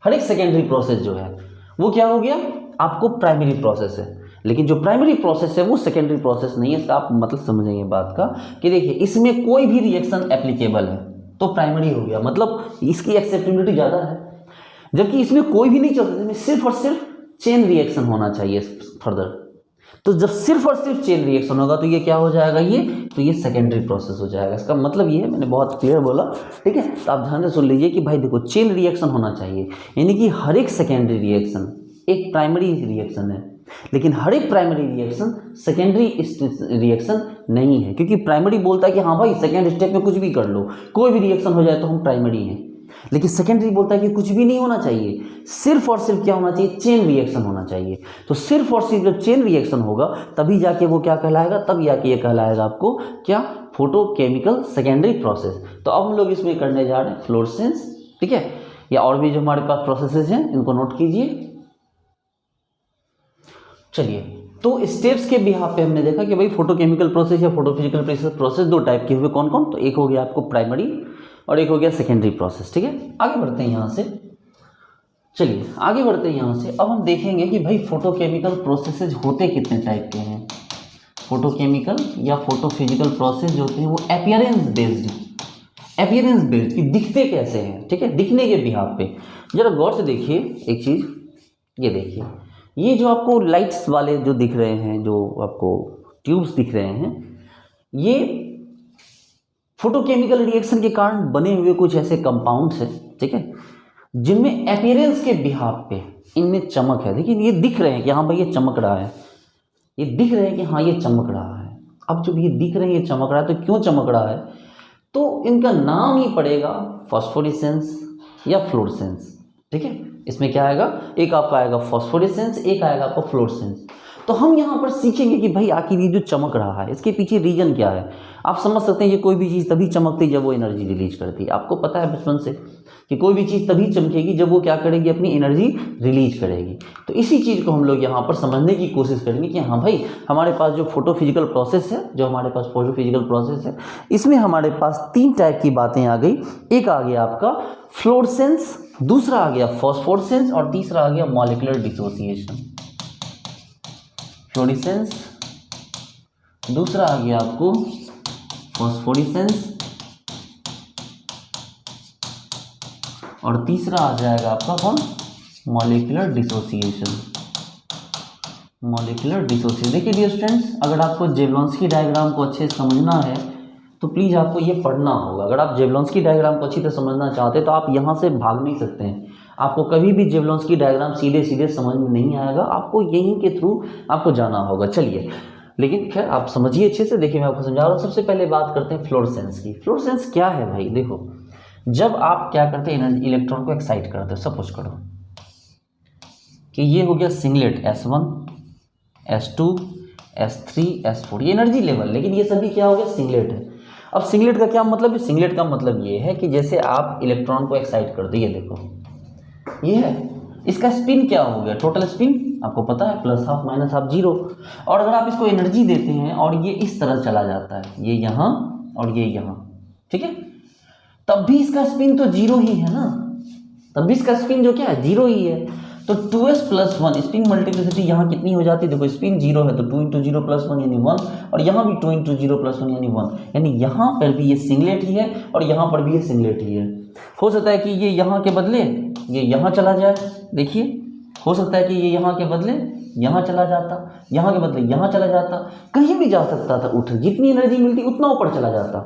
हर एक सेकेंडरी प्रोसेस जो है वो क्या हो गया, आपको प्राइमरी प्रोसेस है, लेकिन जो प्राइमरी प्रोसेस है वो सेकेंडरी प्रोसेस नहीं है। इसका आप मतलब समझेंगे बात का कि देखिए इसमें कोई भी रिएक्शन एप्लीकेबल है तो प्राइमरी हो गया, मतलब इसकी एक्सेप्टेबिलिटी ज़्यादा है, जबकि इसमें कोई भी नहीं चलता, इसमें सिर्फ और सिर्फ चेन रिएक्शन होना चाहिए फर्दर। तो जब सिर्फ और सिर्फ चेन रिएक्शन होगा तो ये क्या हो जाएगा, ये तो ये सेकेंडरी प्रोसेस हो जाएगा। इसका मतलब ये है, मैंने बहुत क्लियर बोला, ठीक है, तो आप ध्यान से सुन लीजिए कि भाई देखो चेन रिएक्शन होना चाहिए, यानी कि हर एक सेकेंडरी रिएक्शन एक प्राइमरी रिएक्शन है, लेकिन हर एक प्राइमरी रिएक्शन सेकेंडरी रिएक्शन नहीं है, क्योंकि प्राइमरी बोलता है कि हाँ भाई सेकेंड स्टेप में कुछ भी कर लो, कोई भी रिएक्शन हो जाए तो हम प्राइमरी हैं, लेकिन सेकेंडरी बोलता है कि कुछ भी नहीं होना चाहिए, सिर्फ और सिर्फ क्या होना चाहिए, चेन रिएक्शन होना चाहिए। तो सिर्फ और सिर्फ जब चेन रिएक्शन होगा तभी जाके वो क्या कहलाएगा, तब जाके ये कहलाएगा आपको क्या, फोटोकेमिकल सेकेंडरी प्रोसेस। तो अब हम लोग इसमें करने जा रहे हैं फ्लोरेसेंस, ठीक है, या और भी जो हमारे पास प्रोसेसेस हैं इनको नोट कीजिए। चलिए, तो स्टेप्स के बिहाफ पे हमने देखा कि भाई फोटोकेमिकल प्रोसेस या फोटोफिजिकल प्रोसेस दो टाइप के हुए, कौन कौन, तो एक हो गया आपको प्राइमरी और एक हो गया सेकेंडरी प्रोसेस। ठीक है, आगे बढ़ते हैं यहाँ से, चलिए आगे बढ़ते हैं यहाँ से। अब हम देखेंगे कि भाई फोटोकेमिकल प्रोसेसेस होते कितने टाइप के हैं। फोटोकेमिकल या फोटोफिजिकल प्रोसेस जो होते हैं वो अपीयरेंस बेस्ड कि दिखते कैसे हैं, ठीक है, दिखने के बिहाफ पे। जरा गौर से देखिए एक चीज़, ये देखिए, ये जो आपको लाइट्स वाले जो दिख रहे हैं, जो आपको ट्यूब्स दिख रहे हैं, ये फोटोकेमिकल रिएक्शन के कारण बने हुए कुछ ऐसे कंपाउंड्स हैं, ठीक है, जिनमें अपीयरेंस के बिहाफ पे इनमें चमक है। देखिए ये दिख रहे हैं कि हाँ भाई ये चमक रहा है, ये दिख रहे हैं कि हाँ ये चमक रहा है। अब जब ये दिख रहे हैं ये चमक रहा है, तो क्यों चमक रहा है, तो इनका नाम ही पड़ेगा फॉस्फोरेसेंस या फ्लोरेसेंस। ठीक है, इसमें क्या आएगा, एक आपका आएगा फॉस्फोरेसेंस, एक आएगा आपका फ्लोरेसेंस। तो हम यहाँ पर सीखेंगे कि भाई आखिर ये जो चमक रहा है इसके पीछे रीजन क्या है। आप समझ सकते हैं कि कोई भी चीज़ तभी चमकती है जब वो एनर्जी रिलीज करती है। आपको पता है बचपन से कि कोई भी चीज़ तभी चमकेगी जब वो क्या करेगी, अपनी एनर्जी रिलीज करेगी। तो इसी चीज़ को हम लोग यहाँ पर समझने की कोशिश करेंगे कि हाँ भाई हमारे पास जो फोटोफिजिकल प्रोसेस है, जो हमारे पास फोटोफिजिकल प्रोसेस है, इसमें हमारे पास तीन टाइप की बातें आ गई। एक आ गया आपका फ्लोरेसेंस, दूसरा आ गया फॉस्फोरेसेंस और तीसरा आ गया मॉलिक्यूलर डिसोसिएशन। फ्लोरेसेंस, दूसरा आ गया आपको फॉस्फोरेसेंस और तीसरा आ जाएगा आपका कौन, मॉलिक्यूलर डिसोसिएशन। मॉलिक्यूलर डिसोसिएशन, देखिए डियर स्टूडेंट्स, अगर आपको जेवलॉन्स्की डायग्राम को अच्छे से समझना है तो प्लीज़ आपको ये पढ़ना होगा। अगर आप जेवलॉन्स्की डायग्राम को अच्छी तरह समझना चाहते हैं तो आप यहाँ से भाग नहीं सकते हैं। आपको कभी भी जेवलॉन्स्की डायग्राम सीधे सीधे समझ में नहीं आएगा, आपको यहीं के थ्रू आपको जाना होगा। चलिए, लेकिन खैर आप समझिए अच्छे से। देखिए मैं आपको समझा रहा हूँ। सबसे पहले बात करते हैं फ्लोरेसेंस की। फ्लोरेसेंस क्या है भाई, देखो जब आप क्या करते हैं, एनर्जी इलेक्ट्रॉन को एक्साइट करते हो। सपोज करो कि ये हो गया singlet S1 S2 S3 S4, ये एनर्जी लेवल, लेकिन ये सभी क्या हो गया, सिंगलेट है। अब सिंगलेट का क्या मतलब है, सिंगलेट का मतलब ये है कि जैसे आप इलेक्ट्रॉन को एक्साइट कर दो, ये देखो ये है, इसका स्पिन क्या हो गया, टोटल स्पिन आपको पता है +½ -½ 0। और अगर आप इसको एनर्जी देते हैं और ये इस तरह चला जाता है, ये यहाँ और ये यहाँ, ठीक है, तब भी इसका स्पिन तो 0 ही है ना, तब भी इसका स्पिन जो क्या है 0 ही है। तो 2s + 1 स्पिन मल्टीप्लिसिटी यहाँ कितनी हो जाती है, देखो स्पिन 0 है तो 2 × 0 + 1 यानी 1, और यहाँ भी 2 × 0 + 1 यानी 1, यानी यहाँ पर भी ये सिंगलेट ही है और यहाँ पर भी ये सिंगलेट ही है। हो सकता है कि ये यहाँ के बदले ये यहाँ चला जाए, देखिए हो सकता है कि ये यहाँ के बदले यहाँ चला जाता, यहाँ के बदले यहाँ चला जाता, कहीं भी जा सकता था उठ, जितनी एनर्जी मिलती उतना ऊपर चला जाता,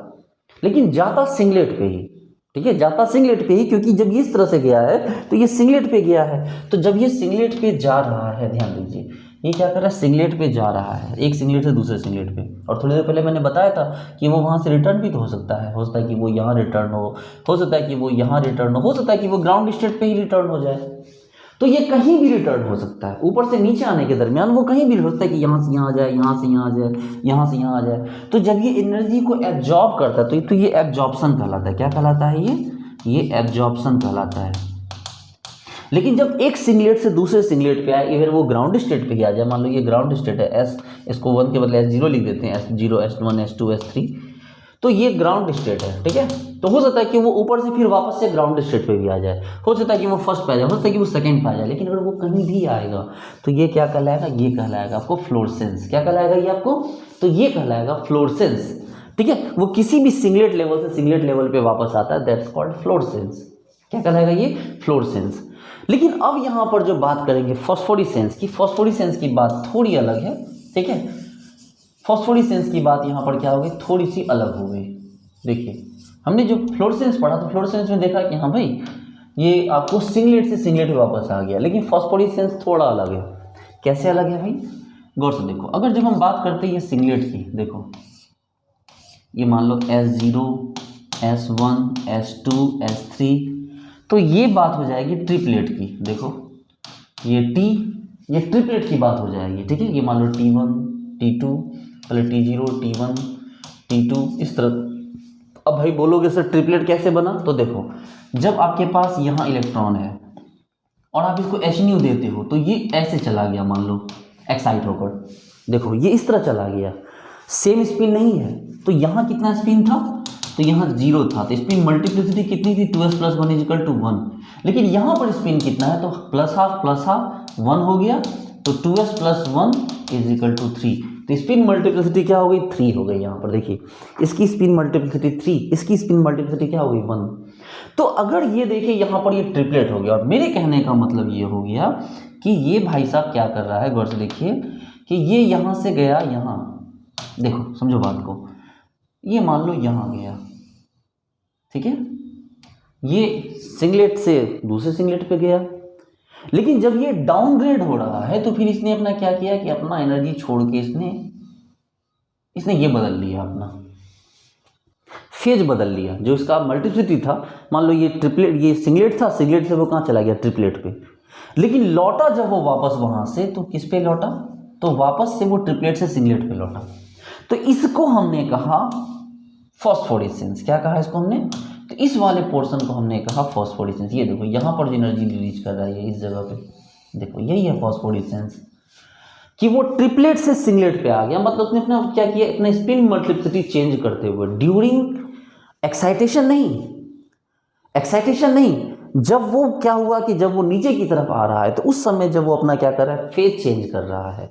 लेकिन जाता सिंगलेट पे ही, ठीक है, जाता सिंगलेट पे ही, क्योंकि जब ये इस तरह से गया है तो ये सिंगलेट पे गया है। तो जब ये सिंगलेट पे जा रहा है, ध्यान दीजिए ये क्या कर रहा है, सिंगलेट पे जा रहा है, एक सिंगलेट से दूसरे सिंगलेट पे। और थोड़ी देर पहले मैंने बताया था कि वो वहाँ से रिटर्न भी तो हो सकता है कि वो यहाँ रिटर्न हो सकता है कि वो यहाँ रिटर्न हो सकता है कि वो ग्राउंड स्टेट पे ही रिटर्न हो जाए। तो ये कहीं भी रिटर्न हो सकता है, ऊपर से नीचे आने के दरमियान वो कहीं भी हो सकता है कि यहाँ से यहाँ आ जाए, यहाँ से यहाँ आ जाए, यहाँ से यहाँ आ जाए। तो जब ये एनर्जी को एब्जॉर्ब करता है तो ये एब्जॉर्प्शन कहलाता है। क्या कहलाता है ये एब्जॉर्प्शन कहलाता है। लेकिन जब एक सिंगलेट से दूसरे सिंगलेट पे आए, फिर वो ग्राउंड स्टेट पे ही आ जाए, मान लो ये ग्राउंड स्टेट है एस, इसको 1 के बदले S0 लिख देते हैं, S0 S1 S2 S3, तो ये ग्राउंड स्टेट है, ठीक है। तो हो सकता है कि वो ऊपर से फिर वापस से ग्राउंड स्टेट पे भी आ जाए, हो सकता है कि वो फर्स्ट पे आ जाए, हो सकता है कि वो सेकंड पे आ जाए, लेकिन अगर वो कहीं भी आएगा तो ये क्या कहलाएगा, ये कहलाएगा आपको फ्लोरेसेंस। क्या कहलाएगा ये आपको, तो ये कहलाएगा फ्लोरेसेंस, ठीक है। वो किसी भी सिंगलेट लेवल से सिंगलेट लेवल पे वापस आता है, दैट्स कॉल्ड फ्लोरेसेंस। क्या कहलाएगा ये, फ्लोरेसेंस। लेकिन अब यहाँ पर जो बात करेंगे फॉस्फोरेसेंस की, फॉस्फोरेसेंस की बात थोड़ी अलग है, ठीक है। फॉस्फोरेसेंस की बात यहाँ पर क्या होगी, थोड़ी सी अलग हो गई। देखिए हमने जो फ्लोरेसेंस पढ़ा तो फ्लोरेसेंस में देखा कि हाँ भाई ये आपको सिंगलेट से सिंगलेट में वापस आ गया, लेकिन फॉस्फोरेसेंस थोड़ा अलग है। कैसे अलग है भाई, गौर से देखो। अगर जब हम बात करते हैं ये सिंगलेट की, देखो ये मान लो S0 S1 S2 S3, तो ये बात हो जाएगी ट्रिपलेट की। देखो ये ये ट्रिपलेट की बात हो जाएगी, ठीक है। ये मान लो T1 T2 पहले T0 T1 T2 इस तरह। अब भाई बोलोगे सर ट्रिपलेट कैसे बना, तो देखो जब आपके पास यहाँ इलेक्ट्रॉन है और आप इसको H देते हो तो ये ऐसे चला गया, मान लो एक्साइट होकर, देखो ये इस तरह चला गया, सेम स्पिन नहीं है। तो यहाँ कितना स्पिन था, तो यहाँ 0 था, तो स्पिन मल्टीप्लिसिटी कितनी थी, 2s + 1 = 1। लेकिन यहाँ पर स्पिन कितना है, तो +½ 1 हो गया, तो 2s + 1 = 3। तो स्पिन मल्टीप्लिसिटी क्या हो गई, 3 हो गई। यहाँ पर देखिए इसकी स्पिन मल्टीप्लिसिटी 3, इसकी स्पिन मल्टीप्लिसिटी क्या हो गई, 1। तो अगर ये देखिए यहाँ पर ये ट्रिपलेट हो गया, और मेरे कहने का मतलब ये हो गया कि ये भाई साहब क्या कर रहा है, गौर से देखिए कि ये यहाँ से गया यहाँ, देखो समझो बात को, ये मान लो यहाँ गया, ठीक है, ये सिंगलेट से दूसरे सिंगलेट पे गया। लेकिन जब ये डाउनग्रेड हो रहा है तो फिर इसने अपना क्या किया कि अपना एनर्जी छोड़ के इसने ये बदल लिया, अपना फेज बदल लिया। जो इसका मल्टीप्लिसिटी था, मान लो ये ट्रिपलेट, ये सिंगलेट था, सिंगलेट से वो कहाँ चला गया, ट्रिपलेट पे। लेकिन लौटा जब वो वापस वहाँ से, तो किस पे लौटा, तो वापस से वो ट्रिपलेट से सिंगलेट पे लौटा। तो इसको हमने कहा फॉस्फोरेसेंस। क्या कहा इसको हमने, तो इस वाले पोर्शन को हमने कहा फॉस्फोरेसेंस। ये देखो यहाँ पर जो एनर्जी रिलीज कर रहा है इस जगह पे, देखो यही है फॉस्फोरेसेंस, कि वो ट्रिपलेट से सिंगलेट पे आ गया। मतलब उसने अपना क्या किया, अपना स्पिन मल्टीप्लिसिटी चेंज करते हुए, ड्यूरिंग एक्साइटेशन नहीं, जब वो क्या हुआ कि जब वो नीचे की तरफ आ रहा है तो उस समय जब वो अपना क्या कर रहा है, फेज चेंज कर रहा है,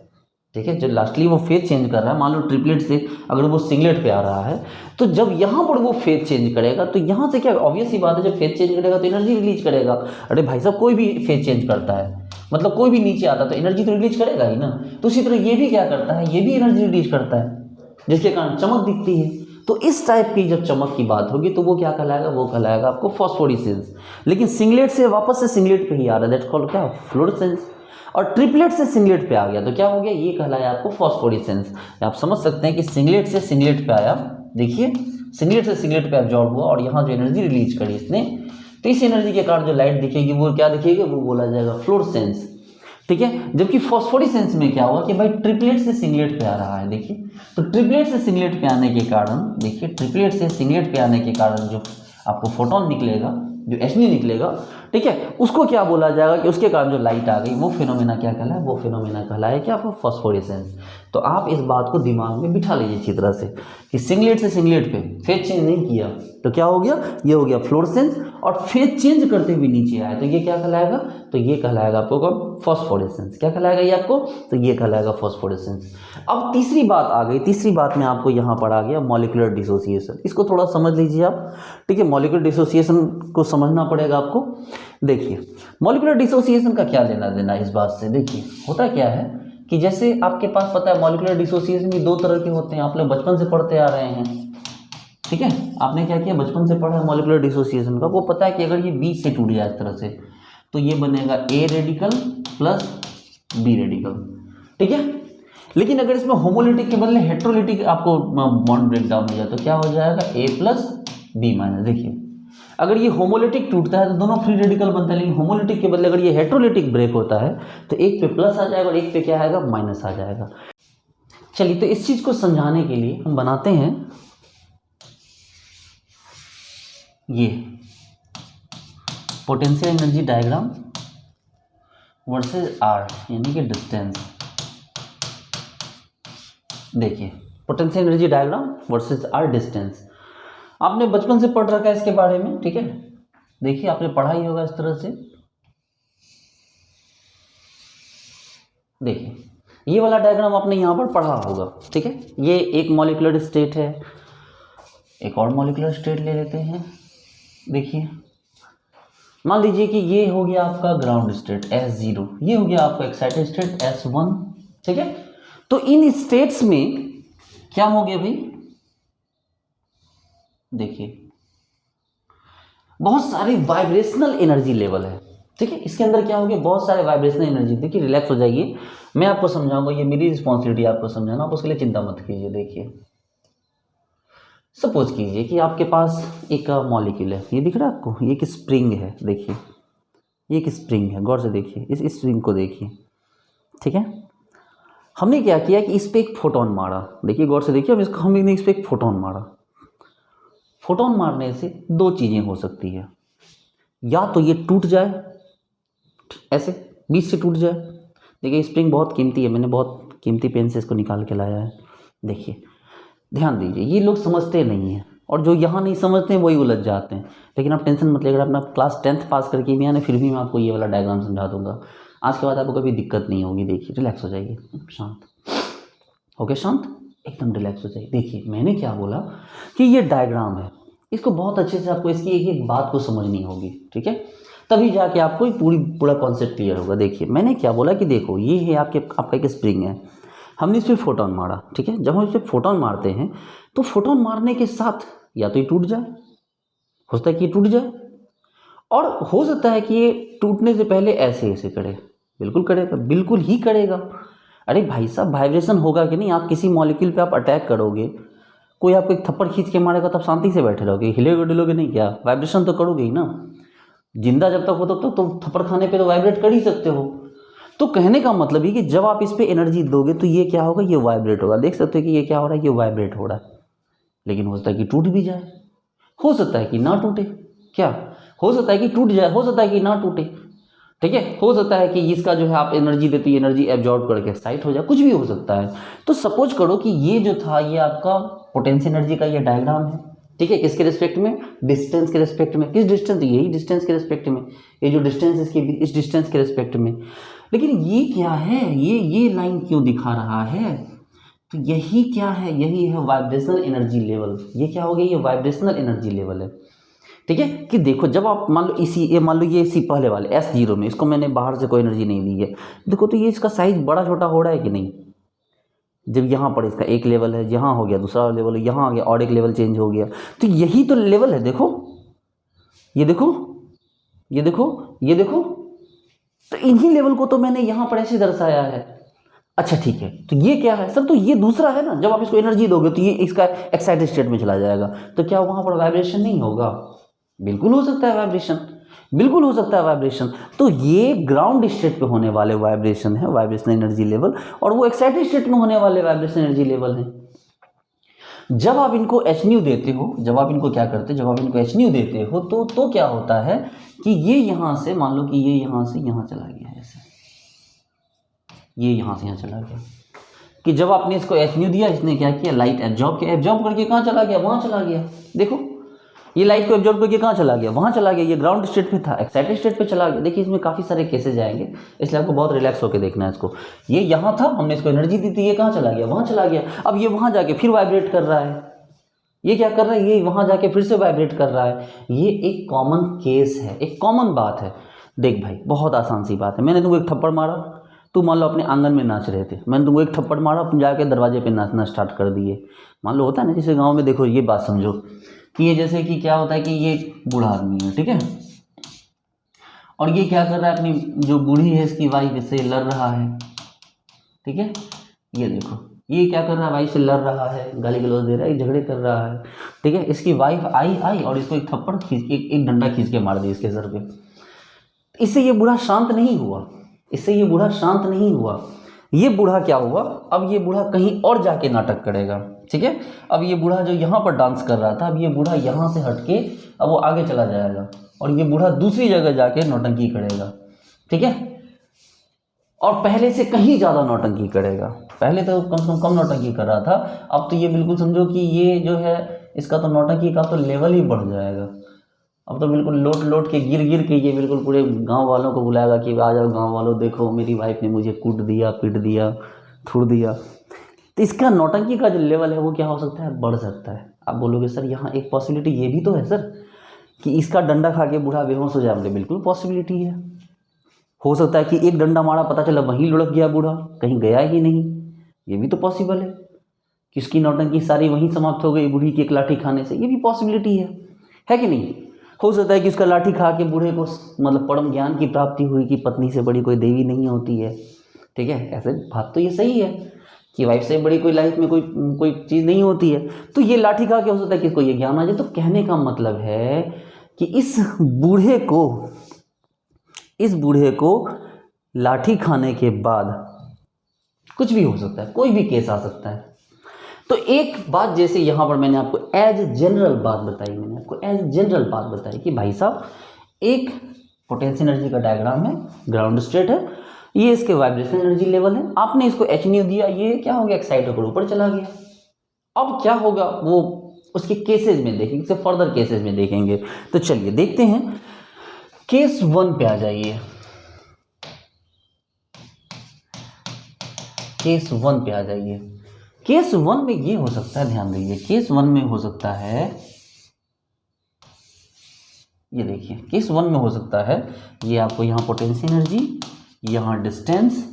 ठीक है। जो लास्टली वो फेज चेंज कर रहा है, मान लो ट्रिपलेट से अगर वो सिंगलेट पे आ रहा है, तो जब यहाँ पर वो फेज चेंज करेगा तो यहाँ से क्या ऑब्वियस सी बात है, जब फेज चेंज करेगा तो एनर्जी रिलीज करेगा। अरे भाई साहब कोई भी फेज चेंज करता है, मतलब कोई भी नीचे आता है तो एनर्जी तो रिलीज करेगा ही ना। तो उसी तरह ये भी क्या करता है, ये भी एनर्जी रिलीज करता है, जिसके कारण चमक दिखती है। तो इस टाइप की जब चमक की बात होगी तो वो क्या कहलाएगा, वो कहलाएगा आपको फॉस्फोरेसेंस। लेकिन सिंगलेट से वापस से सिंगलेट पे ही आ रहा है, दैट्स कॉल्ड क्या, फ्लोरेसेंस। और ट्रिपलेट से सिंगलेट पे आ गया तो क्या हो गया, ये कहलाया आपको फॉस्फोरेसेंस। आप समझ सकते हैं कि सिंगलेट से सिंगलेट पे आया, देखिए सिंगलेट से सिंगलेट पे एब्जॉर्ब हुआ, और यहाँ जो एनर्जी रिलीज करी इसने, तो इस एनर्जी के कारण जो लाइट दिखेगी वो क्या दिखेगी, वो बोला जाएगा फ्लोरेसेंस, ठीक है। जबकि फॉस्फोरेसेंस में क्या हुआ कि भाई ट्रिपलेट से सिंगलेट पे आ रहा है, देखिए तो ट्रिपलेट से सिंगलेट पे आने के कारण, देखिए ट्रिपलेट से सिंगलेट पे आने के कारण जो आपको फोटोन निकलेगा, जो H निकलेगा, ठीक है, उसको क्या बोला जाएगा कि उसके कारण जो लाइट आ गई वो फिनोमेना क्या कहलाए, वो फिनोमेना कहलाए क्या, आपको फॉस्फोरेसेंस। तो आप इस बात को दिमाग में बिठा लीजिए अच्छी तरह से कि सिंगलेट से सिंगलेट पे फेज चेंज नहीं किया तो क्या हो गया, ये हो गया फ्लोरेसेंस, और फेज चेंज करते हुए नीचे आया तो ये क्या कहलाएगा, तो ये कहलाएगा आपको कौन, फॉस्फोरेसेंस। क्या कहलाएगा ये आपको, तो ये कहलाएगा फॉस्फोरेसेंस। अब तीसरी बात आ गई, तीसरी बात में आपको यहाँ पर आ गया मॉलिक्यूलर डिसोसिएशन। इसको थोड़ा समझ लीजिए आप, ठीक है, मॉलिक्यूलर डिसोसिएशन को समझना पड़ेगा आपको। देखिए मॉलिक्यूलर डिसोसिएशन का क्या लेना देना इस बात से, देखिए होता क्या है कि जैसे आपके पास पता है मॉलिक्यूलर डिसोसिएशन भी दो तरह के होते हैं, आप लोग बचपन से पढ़ते आ रहे हैं, ठीक है, आपने क्या किया बचपन से पढ़ा है मॉलिक्यूलर डिसोसिएशन का, वो पता है कि अगर ये बीच से टूट जाए इस तरह से तो ये बनेगा A radical plus B radical, ठीक है। लेकिन अगर इसमें होमोलिटिक के बदले हेट्रोलिटिक आपको बॉन्ड ब्रेक डाउन हो जाए तो क्या हो जाएगा, ए प्लस बी माइनस। देखिए अगर ये होमोलिटिक टूटता है तो दोनों फ्री रेडिकल बनता है, लेकिन होमोलिटिक के बदले अगर ये हेट्रोलिटिक ब्रेक होता है तो एक पे प्लस आ जाएगा और एक पे क्या आएगा, माइनस आ जाएगा। चलिए तो इस चीज़ को समझाने के लिए हम बनाते हैं ये potential energy diagram versus R यानी कि डिस्टेंस। देखिए potential energy diagram versus R distance, आपने बचपन से पढ़ रखा है इसके बारे में, ठीक है। देखिए आपने पढ़ा ही होगा इस तरह से। देखिए ये वाला डायग्राम आपने यहाँ पर पढ़ा होगा, ठीक है। ये एक मॉलिक्यूलर स्टेट है, एक और मॉलिक्यूलर स्टेट ले लेते हैं। देखिए मान लीजिए कि ये हो गया आपका ग्राउंड स्टेट S0, ये हो गया आपका एक्साइटेड स्टेट S1, ठीक है। तो इन स्टेट्स में क्या हो गया भाई, देखिए बहुत सारे वाइब्रेशनल एनर्जी लेवल है, ठीक है। इसके अंदर क्या हो गया, बहुत सारे वाइब्रेशनल एनर्जी। देखिए रिलैक्स हो जाइए, मैं आपको समझाऊंगा, ये मेरी रिस्पॉन्सिबिलिटी आपको समझाना, आप उसके लिए चिंता मत कीजिए। देखिए सपोज कीजिए कि आपके पास एक मॉलिक्यूल है, ये दिख रहा है आपको, ये एक स्प्रिंग है। देखिए ये एक स्प्रिंग है, गौर से देखिए इस स्प्रिंग को देखिए, ठीक है। हमने क्या किया कि इस पर एक फोटोन मारा, देखिए गौर से देखिए, हमने इस पर एक फोटोन मारा। फोटोन मारने से दो चीज़ें हो सकती है, या तो ये टूट जाए ऐसे बीच से टूट जाए। देखिए स्प्रिंग बहुत कीमती है, मैंने बहुत कीमती पेन से इसको निकाल के लाया है। देखिए ध्यान दीजिए, ये लोग समझते नहीं हैं और जो यहाँ नहीं समझते हैं वही उलझ जाते हैं। लेकिन आप टेंशन मत लेकर, अपना क्लास 10th पास करके भी आने, फिर भी मैं आपको ये वाला डायग्राम समझा दूंगा। आज के बाद आपको कभी दिक्कत नहीं होगी। देखिए रिलैक्स हो जाइए, शांत ओके, शांत एकदम रिलैक्स हो जाइए। देखिए मैंने क्या बोला कि ये डायग्राम है, इसको बहुत अच्छे से आपको इसकी एक एक बात को समझनी होगी, ठीक है, तभी जाके आपको पूरा कॉन्सेप्ट क्लियर होगा। देखिए मैंने क्या बोला कि देखो ये है आपका एक स्प्रिंग है, हमने इस पर फोटोन मारा, ठीक है। जब हम इस पर फोटोन मारते हैं तो फोटोन मारने के साथ या तो ये टूट जाए, हो सकता है कि ये टूट जाए, और हो सकता है कि ये टूटने से पहले ऐसे ऐसे करे, बिल्कुल करेगा, बिल्कुल ही करेगा। अरे भाई साहब वाइब्रेशन होगा कि नहीं, आप किसी मॉलिक्यूल पे आप अटैक करोगे, कोई आपको एक थप्पड़ खींच के मारेगा तब शांति से बैठे रहोगे, हिलोगे डुलोगे नहीं, क्या वाइब्रेशन तो करोगे ही ना। जिंदा जब तक हो तब तक तो थप्पड़ खाने पे तो वाइब्रेट कर ही सकते हो। तो कहने का मतलब है कि जब आप इस पे एनर्जी दोगे तो ये क्या होगा, ये वाइब्रेट होगा। देख सकते हो कि ये क्या हो रहा है, ये वाइब्रेट हो रहा है। लेकिन हो सकता है कि टूट भी जाए, हो सकता है कि ना टूटे, क्या हो सकता है कि टूट जाए, हो सकता है कि ना टूटे, ठीक है। हो सकता है कि इसका जो है आप एनर्जी देते एनर्जी एब्जॉर्ब करके एक्साइट हो जाए, कुछ भी हो सकता है। तो सपोज करो कि ये जो था ये आपका पोटेंशियल एनर्जी का ये डायग्राम है, ठीक है। किसके रिस्पेक्ट में, डिस्टेंस के रिस्पेक्ट में। किस डिस्टेंस, यही डिस्टेंस के रिस्पेक्ट में, ये जो डिस्टेंस इसकी इस डिस्टेंस के रिस्पेक्ट में। लेकिन ये क्या है, ये लाइन क्यों दिखा रहा है, तो यही क्या है, यही है वाइब्रेशनल एनर्जी लेवल। ये क्या हो गया, ये वाइब्रेशनल एनर्जी लेवल है, ठीक है। कि देखो जब आप मान लो ये इसी पहले वाले S0 में, इसको मैंने बाहर से कोई एनर्जी नहीं दी है, देखो तो ये इसका साइज बड़ा छोटा हो रहा है कि नहीं। जब यहाँ पर इसका एक लेवल है, यहाँ हो गया दूसरा लेवल, यहाँ आ गया और एक लेवल चेंज हो गया, तो यही तो लेवल है। देखो ये देखो, ये देखो, ये देखो, तो इन्हीं लेवल को तो मैंने यहाँ पर ऐसे दर्शाया है। अच्छा ठीक है, तो ये क्या है सर, तो ये दूसरा है ना। जब आप इसको एनर्जी दोगे तो ये इसका एक्साइटेड स्टेट में चला जाएगा, तो क्या वहाँ पर वाइब्रेशन नहीं होगा, बिल्कुल हो सकता है वाइब्रेशन, बिल्कुल हो सकता है वाइब्रेशन। तो ये ग्राउंड स्टेट पे होने वाले वाइब्रेशन है, वाइब्रेशनल एनर्जी लेवल, और वो एक्साइटेड स्टेट में होने वाले वाइब्रेशनल एनर्जी लेवल है। जब आप इनको एच न्यू देते हो, जब आप इनको क्या करते हो, जब आप इनको एच न्यू देते हो तो क्या होता है कि ये यहाँ से मान लो कि ये यहाँ से यहाँ चला गया, ऐसे ये यहाँ से यहाँ चला गया, कि जब आपने इसको एच न्यू दिया, इसने क्या किया, लाइट एब्जॉर्ब किया, एब्जॉर्ब करके कहाँ चला गया, वहाँ चला गया। देखो ये लाइट को एब्जॉर्ब करके कहाँ चला गया, वहाँ चला गया। ये ग्राउंड स्टेट पे था, एक्साइटेड स्टेट पे चला गया। देखिए इसमें काफ़ी सारे केसेज आएंगे, इसलिए आपको बहुत रिलैक्स होकर देखना है इसको। ये यहाँ था, हमने इसको एनर्जी दी थी, ये कहाँ चला गया, वहाँ चला गया। अब ये वहाँ जाके फिर वाइब्रेट कर रहा है, ये क्या कर रहा है, ये वहाँ जाके फिर से वाइब्रेट कर रहा है। ये एक कॉमन केस है, एक कॉमन बात है। देख भाई बहुत आसान सी बात है, मैंने तुमको एक थप्पड़ मारा, तू मान लो अपने आंगन में नाच रहे थे, मैंने तुमको एक थप्पड़ मारा, तुम जाके दरवाजे पे नाचना स्टार्ट कर दिए। मान लो होता है ना, जैसे गांव में देखो, ये बात समझो कि ये जैसे कि क्या होता है कि ये बूढ़ा आदमी है, ठीक है, और ये क्या कर रहा है, अपनी जो बूढ़ी है इसकी वाइफ इससे लड़ रहा है, ठीक है। ये देखो ये क्या कर रहा है, वाइफ से लड़ रहा है, गाली गलौज दे रहा है, झगड़े कर रहा है, ठीक है। इसकी वाइफ आई और इसको एक थप्पड़ खींच एक डंडा खींच के मार दी इसके सर पे। इससे ये बूढ़ा शांत नहीं हुआ, इससे ये बूढ़ा शांत नहीं हुआ। ये बूढ़ा क्या हुआ, अब ये बूढ़ा कहीं और जाके नाटक करेगा, ठीक है। अब ये बूढ़ा जो यहाँ पर डांस कर रहा था, अब ये बूढ़ा यहाँ से हटके अब वो आगे चला जाएगा और ये बूढ़ा दूसरी जगह जाके नौटंकी करेगा, ठीक है। और पहले से कहीं ज़्यादा नौटंकी करेगा। पहले तो कम से कम नौटंकी कर रहा था, अब तो ये बिल्कुल समझो कि ये जो है इसका तो नौटंकी का तो लेवल ही बढ़ जाएगा। अब तो बिल्कुल लोट के गिर के ये बिल्कुल पूरे गांव वालों को बुलाएगा कि आ जाओ गांव वालों, देखो मेरी वाइफ ने मुझे कूट दिया, पीट दिया, थूड़ दिया। तो इसका नौटंकी का जो लेवल है वो क्या हो सकता है, बढ़ सकता है। आप बोलोगे सर यहाँ एक पॉसिबिलिटी ये भी तो है सर कि इसका डंडा खा के बूढ़ा बेहोश हो जाए। बिल्कुल पॉसिबिलिटी है, हो सकता है कि एक डंडा मारा, पता चला वहीं लुढ़क गया बूढ़ा, कहीं गया ही नहीं। ये भी तो पॉसिबल है कि इसकी नौटंकी सारी वहीं समाप्त हो गई बूढ़ी की एक लाठी खाने से। ये भी पॉसिबिलिटी है कि नहीं। हो सकता है कि उसका लाठी खा के बूढ़े को मतलब परम ज्ञान की प्राप्ति हुई कि पत्नी से बड़ी कोई देवी नहीं होती है, ठीक है। ऐसे बात तो ये सही है कि वाइफ से बड़ी कोई लाइफ में कोई चीज़ नहीं होती है। तो ये लाठी खा के हो सकता है कि इसको ये ज्ञान आ जाए। तो कहने का मतलब है कि इस बूढ़े को लाठी खाने के बाद कुछ भी हो सकता है, कोई भी केस आ सकता है। तो एक बात जैसे यहाँ पर मैंने आपको एज जनरल बात बताई कि भाई साहब एक पोटेंशियल एनर्जी का डायग्राम है, ग्राउंड स्टेट है, ये इसके वाइब्रेशन एनर्जी लेवल है, आपने इसको एच न्यू दिया, ये क्या हो गया, एक्साइट होकर ऊपर चला गया। अब क्या होगा वो उसके केसेस में देखेंगे, इससे फर्दर केसेस में देखेंगे। तो चलिए देखते हैं, केस 1 पे आ जाइए। केस 1 पे आ जाइए। केस 1 में ये हो सकता है, ध्यान दीजिए, केस 1 में हो सकता है, ये देखिए केस 1 में हो सकता है, ये आपको यहाँ पोटेंशियल एनर्जी, यहाँ डिस्टेंस।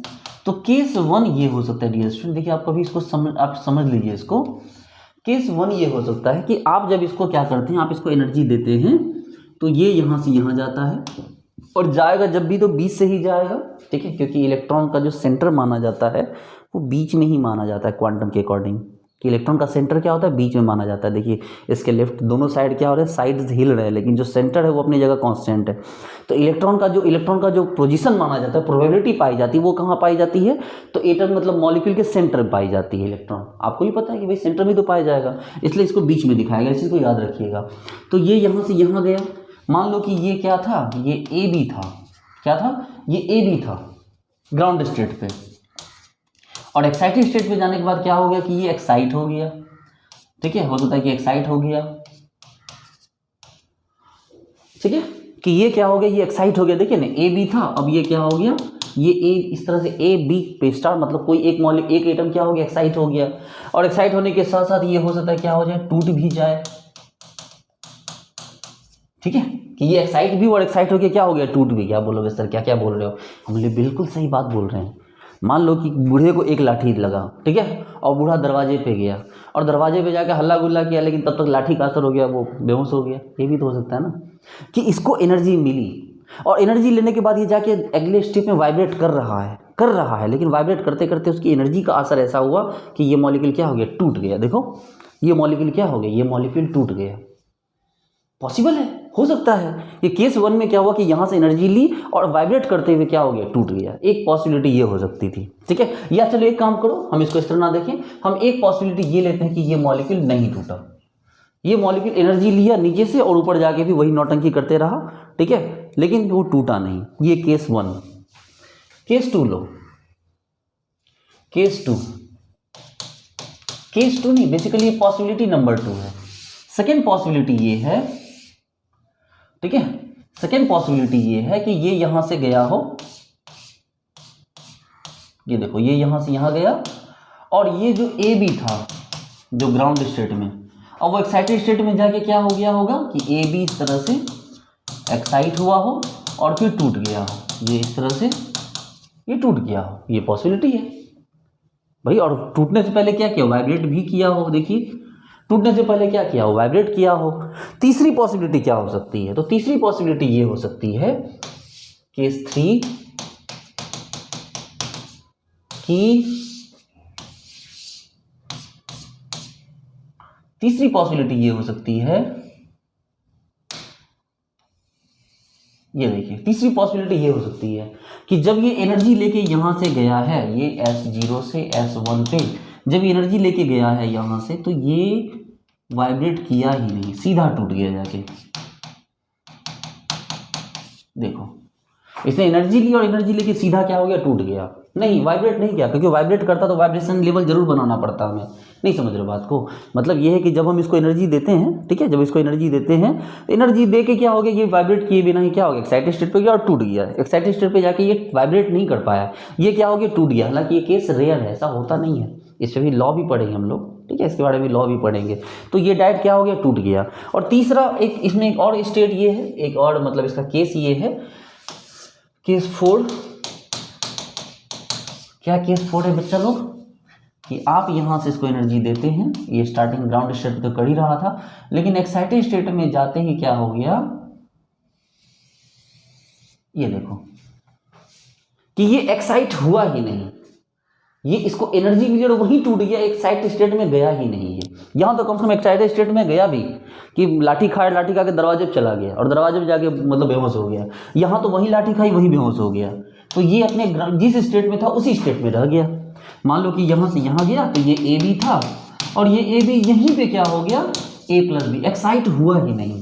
तो केस 1 ये हो सकता है डियर स्टूडेंट, देखिए आप कभी इसको समझ लीजिए इसको। केस 1 ये हो सकता है कि आप जब इसको क्या करते हैं, आप इसको एनर्जी देते हैं तो ये यहाँ से यहाँ जाता है और जाएगा जब भी तो बीच से ही जाएगा, ठीक है, क्योंकि इलेक्ट्रॉन का जो सेंटर माना जाता है वो बीच में ही माना जाता है क्वांटम के अकॉर्डिंग, कि इलेक्ट्रॉन का सेंटर क्या होता है, बीच में माना जाता है। देखिए इसके लेफ्ट दोनों साइड क्या हो रहे हैं, साइड्स हिल रहे हैं, लेकिन जो सेंटर है वो अपनी जगह कांस्टेंट है। तो इलेक्ट्रॉन का जो पोजीशन माना जाता है, प्रोबेबिलिटी पाई जाती है, वो कहाँ पाई जाती है, तो एटम मतलब मॉलिक्यूल के सेंटर में पाई जाती है इलेक्ट्रॉन। आपको भी पता है कि भाई सेंटर में तो पाया जाएगा, इसलिए इसको बीच में दिखाएगा, इस चीज़ को याद रखिएगा। तो ये यहाँ से यहाँ गया, मान लो कि ये क्या था, ये ए बी था, क्या था, ये ए बी था ग्राउंड स्टेट पे, और एक्साइटेड स्टेट पे जाने के बाद क्या हो गया कि ये एक्साइट हो गया, ठीक है, हो सकता है कि एक्साइट हो गया, ठीक है, कि ये क्या हो गया, ये एक्साइट हो गया। देखिए ना ए बी था, अब ये क्या हो गया, ये ए इस तरह से ए बी पे स्टार मतलब कोई एक एटम क्या हो गया, एक्साइट हो गया। और एक्साइट होने के साथ साथ ये हो सकता है क्या हो जाए, टूट भी जाए, ठीक है, कि ये एक्साइट भी और एक्साइट होकर क्या हो गया, टूट भी गया। बोलोगे सर क्या क्या बोल रहे हो, हम बोले बिल्कुल सही बात बोल रहे हैं। मान लो कि बूढ़े को एक लाठी लगा, ठीक है, और बूढ़ा दरवाजे पे गया और दरवाजे पे जाकर हल्ला गुल्ला किया, लेकिन तब तक लाठी का असर हो गया, वो बेहोश हो गया। ये भी तो हो सकता है ना कि इसको एनर्जी मिली और एनर्जी लेने के बाद ये जाके अगले स्टेप में वाइब्रेट कर रहा है, लेकिन वाइब्रेट करते करते उसकी एनर्जी का असर ऐसा हुआ कि ये मॉलिक्यूल क्या हो गया, टूट गया। देखो ये मॉलिक्यूल क्या हो गया, ये मॉलिक्यूल टूट गया। पॉसिबल है, हो सकता है। ये केस 1 में क्या हुआ कि यहाँ से एनर्जी ली और वाइब्रेट करते हुए क्या हो गया, टूट गया। एक पॉसिबिलिटी ये हो सकती थी, ठीक है। या चलो एक काम करो, हम इसको इस तरह ना देखें, हम एक पॉसिबिलिटी ये लेते हैं कि ये मॉलिक्यूल नहीं टूटा, ये मॉलिक्यूल एनर्जी लिया नीचे से और ऊपर जाके भी वही नौटंकी करते रहा, ठीक है, लेकिन वो टूटा नहीं। ये केस 1। केस 2 लो, केस 2 नहीं, बेसिकली ये पॉसिबिलिटी नंबर 2 है। सेकेंड पॉसिबिलिटी ये है, ठीक है, सेकेंड पॉसिबिलिटी ये है कि ये यहां से गया हो, ये देखो ये यहां से यहां गया और ये जो ए बी था जो ग्राउंड स्टेट में, अब वो एक्साइटेड स्टेट में जाके क्या हो गया होगा कि ए बी इस तरह से एक्साइट हुआ हो और फिर टूट गया हो, ये इस तरह से ये टूट गया हो, ये पॉसिबिलिटी है भाई। और टूटने से पहले क्या किया, वाइब्रेट भी किया हो, देखिए टूटने से पहले क्या किया हो, वाइब्रेट किया हो। तीसरी पॉसिबिलिटी क्या हो सकती है, तो तीसरी पॉसिबिलिटी ये हो सकती है केस 3 की, तीसरी पॉसिबिलिटी ये हो सकती है, ये देखिए तीसरी पॉसिबिलिटी ये हो सकती है कि जब ये एनर्जी लेके यहां से गया है, ये S0 से S1 पे जब ये एनर्जी लेके गया है यहां से, तो ये वाइब्रेट किया ही नहीं, सीधा टूट गया जाके। देखो इसने एनर्जी ली और एनर्जी लेके सीधा क्या हो गया, टूट गया, नहीं वाइब्रेट नहीं किया, क्योंकि वाइब्रेट करता तो वाइब्रेशन लेवल जरूर बनाना पड़ता हमें। नहीं समझ रहे बात को, मतलब ये है कि जब हम इसको एनर्जी देते हैं, ठीक है, जब इसको एनर्जी देते हैं, एनर्जी दे के क्या हो गया, ये वाइब्रेट किए बिना ही क्या हो गया, एक्साइटेड स्टेट पे गया और टूट गया। एक्साइटेड स्टेट पे जाके ये वाइब्रेट नहीं कर पाया, ये क्या हो गया, टूट गया। हालांकि ये केस रेयर है, ऐसा होता नहीं है, इस पर भी लॉ भी पढ़ेंगे हम लोग, ठीक है, इसके बारे में लॉ भी पढ़ेंगे। तो ये डायरेक्ट क्या हो गया, टूट गया। और तीसरा एक इसमें एक और स्टेट ये है, एक और मतलब इसका केस ये है, केस 4। क्या केस 4 है बच्चा लोग, कि आप यहां से इसको एनर्जी देते हैं, ये स्टार्टिंग ग्राउंड स्टेट तो कर ही रहा था, लेकिन एक्साइटेड स्टेट में जाते ही क्या हो गया, ये देखो कि ये एक्साइट हुआ ही नहीं, ये इसको एनर्जी मिली और वहीं टूट गया, एक्साइटेड स्टेट में गया ही नहीं है। यहां तो कम से कम एक्साइटेड स्टेट में गया भी कि लाठी खा के दरवाजे पे चला गया और दरवाजे पे जाके मतलब बेहोश हो गया, यहां तो वहीं लाठी खाई वहीं बेहोश हो गया। तो ये अपने जिस स्टेट में था उसी स्टेट में रह गया। मान लो कि यहां से यहां गया तो ये ए बी था और ये ए बी यहीं पे क्या हो गया, ए प्लस बी, एक्साइट हुआ ही नहीं।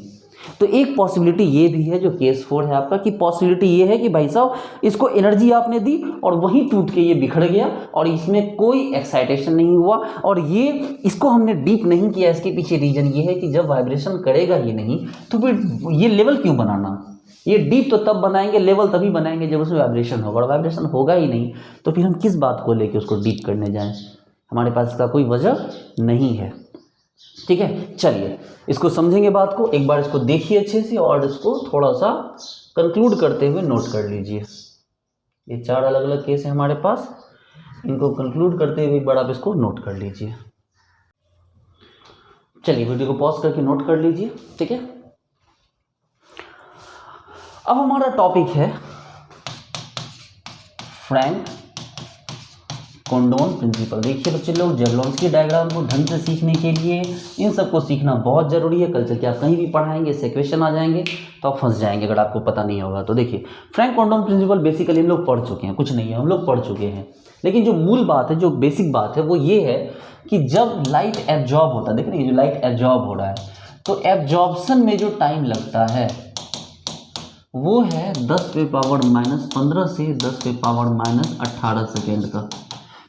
तो एक पॉसिबिलिटी ये भी है जो केस 4 है आपका, कि पॉसिबिलिटी ये है कि भाई साहब इसको एनर्जी आपने दी और वहीं टूट के ये बिखर गया और इसमें कोई एक्साइटेशन नहीं हुआ और ये इसको हमने डीप नहीं किया। इसके पीछे रीजन ये है कि जब वाइब्रेशन करेगा ही नहीं तो फिर ये लेवल क्यों बनाना, ये डीप तो तब बनाएंगे, लेवल तभी बनाएंगे जब उसमें वाइब्रेशन होगा, और वाइब्रेशन होगा ही नहीं तो फिर हम किस बात को लेके उसको डीप करने जाएं, हमारे पास इसका कोई वजह नहीं है। ठीक है, चलिए इसको समझेंगे बात को, एक बार इसको देखिए अच्छे से और इसको थोड़ा सा कंक्लूड करते हुए नोट कर लीजिए। ये 4 अलग अलग केस है हमारे पास, इनको कंक्लूड करते हुए एक बार आप इसको नोट कर लीजिए। चलिए वीडियो को पॉज करके नोट कर लीजिए, ठीक है। अब हमारा टॉपिक है फ्रैंक कोंडोन प्रिंसिपल। देखिए बच्चे लोग, जैवलॉन्स्की डायग्राम को ढंग से सीखने के लिए इन सबको सीखना बहुत ज़रूरी है। कल चल आप कहीं भी पढ़ाएंगे इससे क्वेश्चन आ जाएंगे तो आप फंस जाएंगे अगर आपको पता नहीं होगा। तो देखिए फ्रैंक कोंडोन प्रिंसिपल बेसिकली हम लोग पढ़ चुके हैं, कुछ नहीं है हम लोग पढ़ चुके हैं, लेकिन जो मूल बात है, जो बेसिक बात है वो ये है कि जब लाइट एब्जॉर्ब होता है, देख रहे हैं जो लाइट एब्जॉर्ब हो रहा है, तो एब्जॉर्प्शन में जो टाइम लगता है वो है 10⁻⁻15 से 10⁻⁻18 सेकेंड का,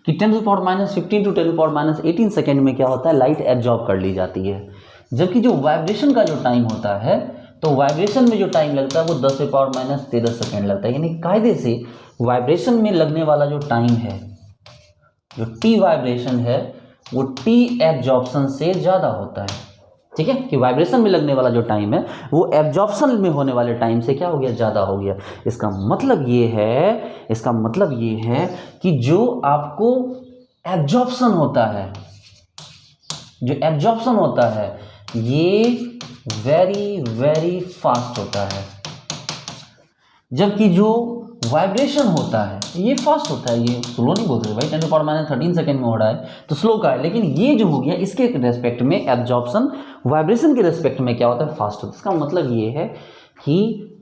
कि 10⁻15 to 10⁻18 सेकेंड में क्या होता है, लाइट एब्जॉर्ब कर ली जाती है। जबकि जो वाइब्रेशन का जो टाइम होता है, तो वाइब्रेशन में जो टाइम लगता है वो 10⁻13 सेकेंड लगता है। यानी कायदे से वाइब्रेशन में लगने वाला जो टाइम है, जो टी वाइब्रेशन है, वो टी एब्जॉर्प्शन से ज़्यादा होता है। ठीक है, कि वाइब्रेशन में लगने वाला जो टाइम है वो एब्जॉर्प्शन में होने वाले टाइम से क्या हो गया, ज़्यादा हो गया। इसका मतलब ये है कि जो आपको एब्जॉर्प्शन होता है, जो एब्जॉर्प्शन होता है ये वेरी वेरी फास्ट होता है, जबकि जो वाइब्रेशन होता है ये फास्ट होता है, ये स्लो नहीं बोल रहे भाई, 10⁻13 सेकेंड में हो रहा है तो स्लो का है, लेकिन ये जो हो गया इसके रेस्पेक्ट में एब्जॉर्प्शन वाइब्रेशन के रेस्पेक्ट में क्या होता है, फास्ट होता है। इसका मतलब ये है कि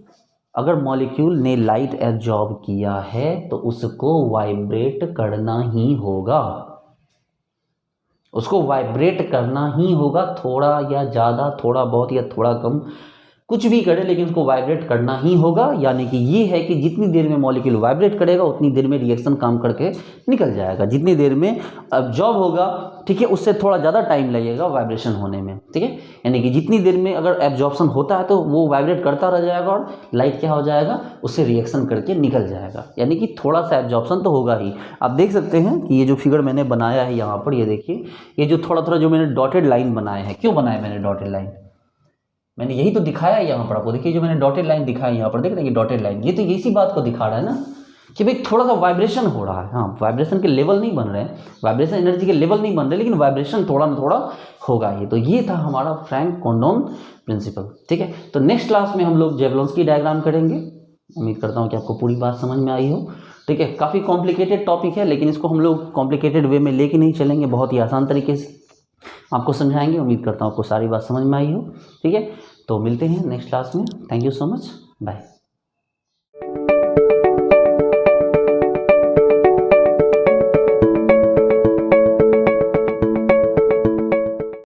अगर मॉलिक्यूल ने लाइट एब्जॉर्ब किया है तो उसको वाइब्रेट करना ही होगा, उसको वाइब्रेट करना ही होगा, थोड़ा या ज़्यादा, थोड़ा बहुत या थोड़ा कम, कुछ भी करे लेकिन उसको वाइब्रेट करना ही होगा। यानी कि ये है कि जितनी देर में मॉलिक्यूल वाइब्रेट करेगा उतनी देर में रिएक्शन काम करके निकल जाएगा, जितनी देर में अब्जॉर्ब होगा, ठीक है, उससे थोड़ा ज़्यादा टाइम लगेगा वाइब्रेशन होने में, ठीक है। यानी कि जितनी देर में अगर एब्जॉर्प्शन होता है तो वो वाइब्रेट करता रह जाएगा और लाइट क्या हो जाएगा, उससे रिएक्शन करके निकल जाएगा, यानी कि थोड़ा सा एब्जॉर्प्शन तो होगा ही। आप देख सकते हैं कि ये जो फिगर मैंने बनाया है यहाँ पर, ये देखिए, ये जो थोड़ा थोड़ा जो मैंने डॉटेड लाइन बनाए हैं, क्यों बनाए मैंने डॉटेड लाइन, मैंने यही तो दिखाया है यहाँ पर आपको, देखिए जो मैंने डॉटेड लाइन दिखाया है यहाँ पर, देख रहे हैं कि डॉटेड लाइन, ये तो इसी बात को दिखा रहा है ना कि भाई थोड़ा सा वाइब्रेशन हो रहा है। हाँ, वाइब्रेशन के लेवल नहीं बन रहे हैं, वाइब्रेशन एनर्जी के लेवल नहीं बन रहे, लेकिन वाइब्रेशन थोड़ा ना थोड़ा होगा ही। तो ये था हमारा फ्रैंक कोंडोन प्रिंसिपल, ठीक है। तो नेक्स्ट क्लास में हम लोग जेवलॉन्स्की डायग्राम करेंगे। उम्मीद करता हूँ कि आपको पूरी बात समझ में आई हो, ठीक है। काफ़ी कॉम्प्लिकेटेड टॉपिक है, लेकिन इसको हम लोग कॉम्प्लिकेटेड वे में लेके नहीं चलेंगे, बहुत ही आसान तरीके से आपको समझाएंगे। उम्मीद करता हूँ आपको सारी बात समझ में आई हो, ठीक है। तो मिलते हैं नेक्स्ट क्लास में। Thank you so much, bye.